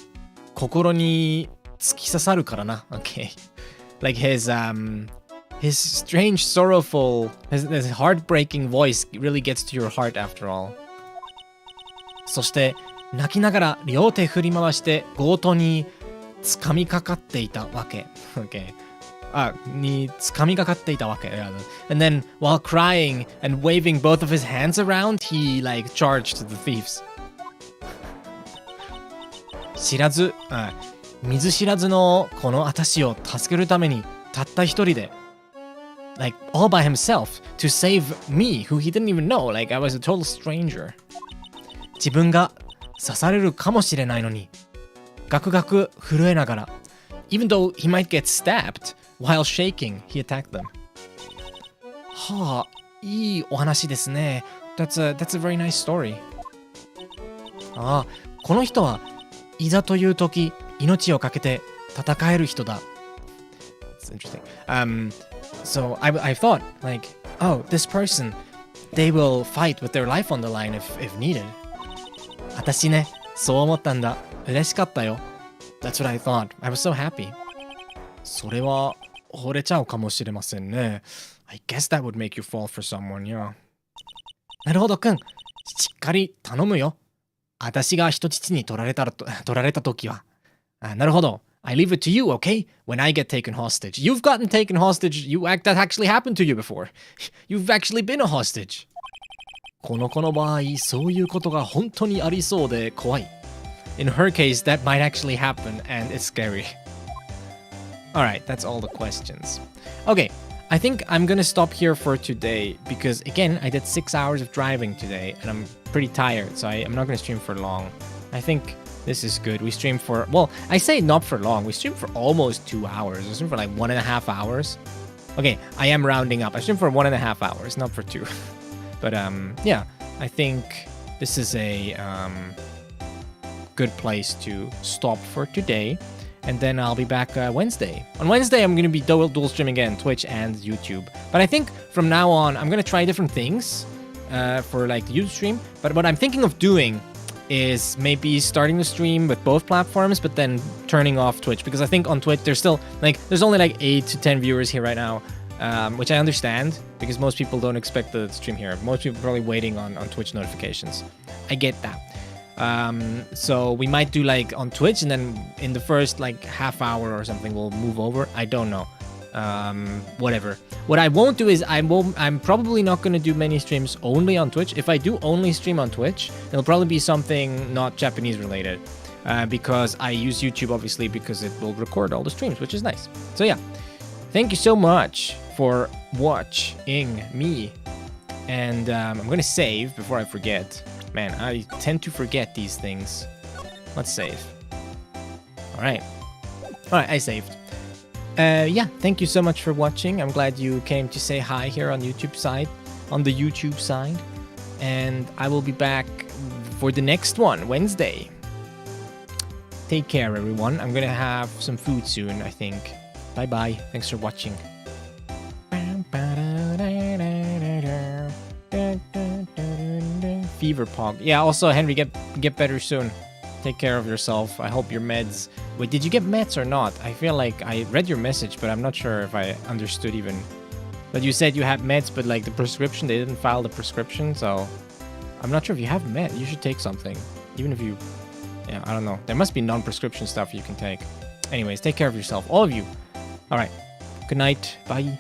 心に突き刺さるからな. Okay. Like his strange, sorrowful, his heartbreaking voice really gets to your heart after all. そして泣きながら両手振り回して強盗に掴みかかっていたわけ. Okay. に掴みかかっていたわけ. Yeah. And then while crying and waving both of his hands around, he like charged the thieves. 見ず知らずのこの私を助けるためにたった一人で like all by himself to save me who he didn't even know. Like I was a total stranger. 自分が刺されるかもしれないのにガクガク震えながら even though he might get stabbed while shaking, he attacked them. はあ、いいお話ですね. That's a very nice story. ああ、この人はいざという時命をかけて戦える人だ. It's interesting. So I thought like, oh, this person, they will fight with their life on the line if needed. 私ね、そう思ったんだ. 嬉しかったよ. That's what I thought. I was so happy. それは惚れちゃうかもしれませんね. I guess that would make you fall for someone, yeah. なるほどくん、しっかり頼むよ. 私が人質に取られた時は。なるほど。I leave it to you, okay? When I get taken hostage. You've gotten taken hostage. That actually happened to you before. You've actually been a hostage. この子の場合、そういうことが本当にありそうで怖い。In her case, that might actually happen, and it's scary. Alright, that's all the questions. Okay, I think I'm gonna stop here for today, because again, I did 6 hours of driving today, and I'm pretty tired, so I'm not gonna stream for long. I think this is good. We streamed for, well, I say not for long. We streamed for almost 2 hours. We streamed for like 1.5 hours. Okay, I am rounding up. I streamed for 1.5 hours, not for 2. But yeah, I think this is a good place to stop for today. And then I'll be back Wednesday. On Wednesday, I'm going to be dual streaming again, Twitch and YouTube. But I think from now on, I'm going to try different things for like the YouTube stream. But what I'm thinking of doing is maybe starting the stream with both platforms, but then turning off Twitch. Because I think on Twitch, there's still like, there's only like 8 to 10 viewers here right now. Which I understand, because most people don't expect the stream here. Most people are probably waiting on Twitch notifications. I get that. So we might do like on Twitch, and then in the first like half hour or something, we'll move over. I don't know. Whatever. What I won't do is I'm probably not going to do many streams only on Twitch. If I do only stream on Twitch, it'll probably be something not Japanese related. Because I use YouTube, obviously, because it will record all the streams, which is nice. So yeah. Thank you so much for watching me. And I'm going to save before I forget. Man, I tend to forget these things. Let's save. Alright. Alright, I saved. Yeah, thank you so much for watching. I'm glad you came to say hi here on the YouTube side. And I will be back for the next one, Wednesday. Take care, everyone. I'm going to have some food soon, I think. Bye-bye. Thanks for watching. Fever pog. Yeah, also, Henry, get better soon. Take care of yourself. I hope your meds... Wait, did you get meds or not? I feel like I read your message, but I'm not sure if I understood even. But you said you had meds, but like the prescription, they didn't file the prescription, so... I'm not sure if you have meds. You should take something. Even if you... Yeah, I don't know. There must be non-prescription stuff you can take. Anyways, take care of yourself. All of you. Alright. Good night. Bye.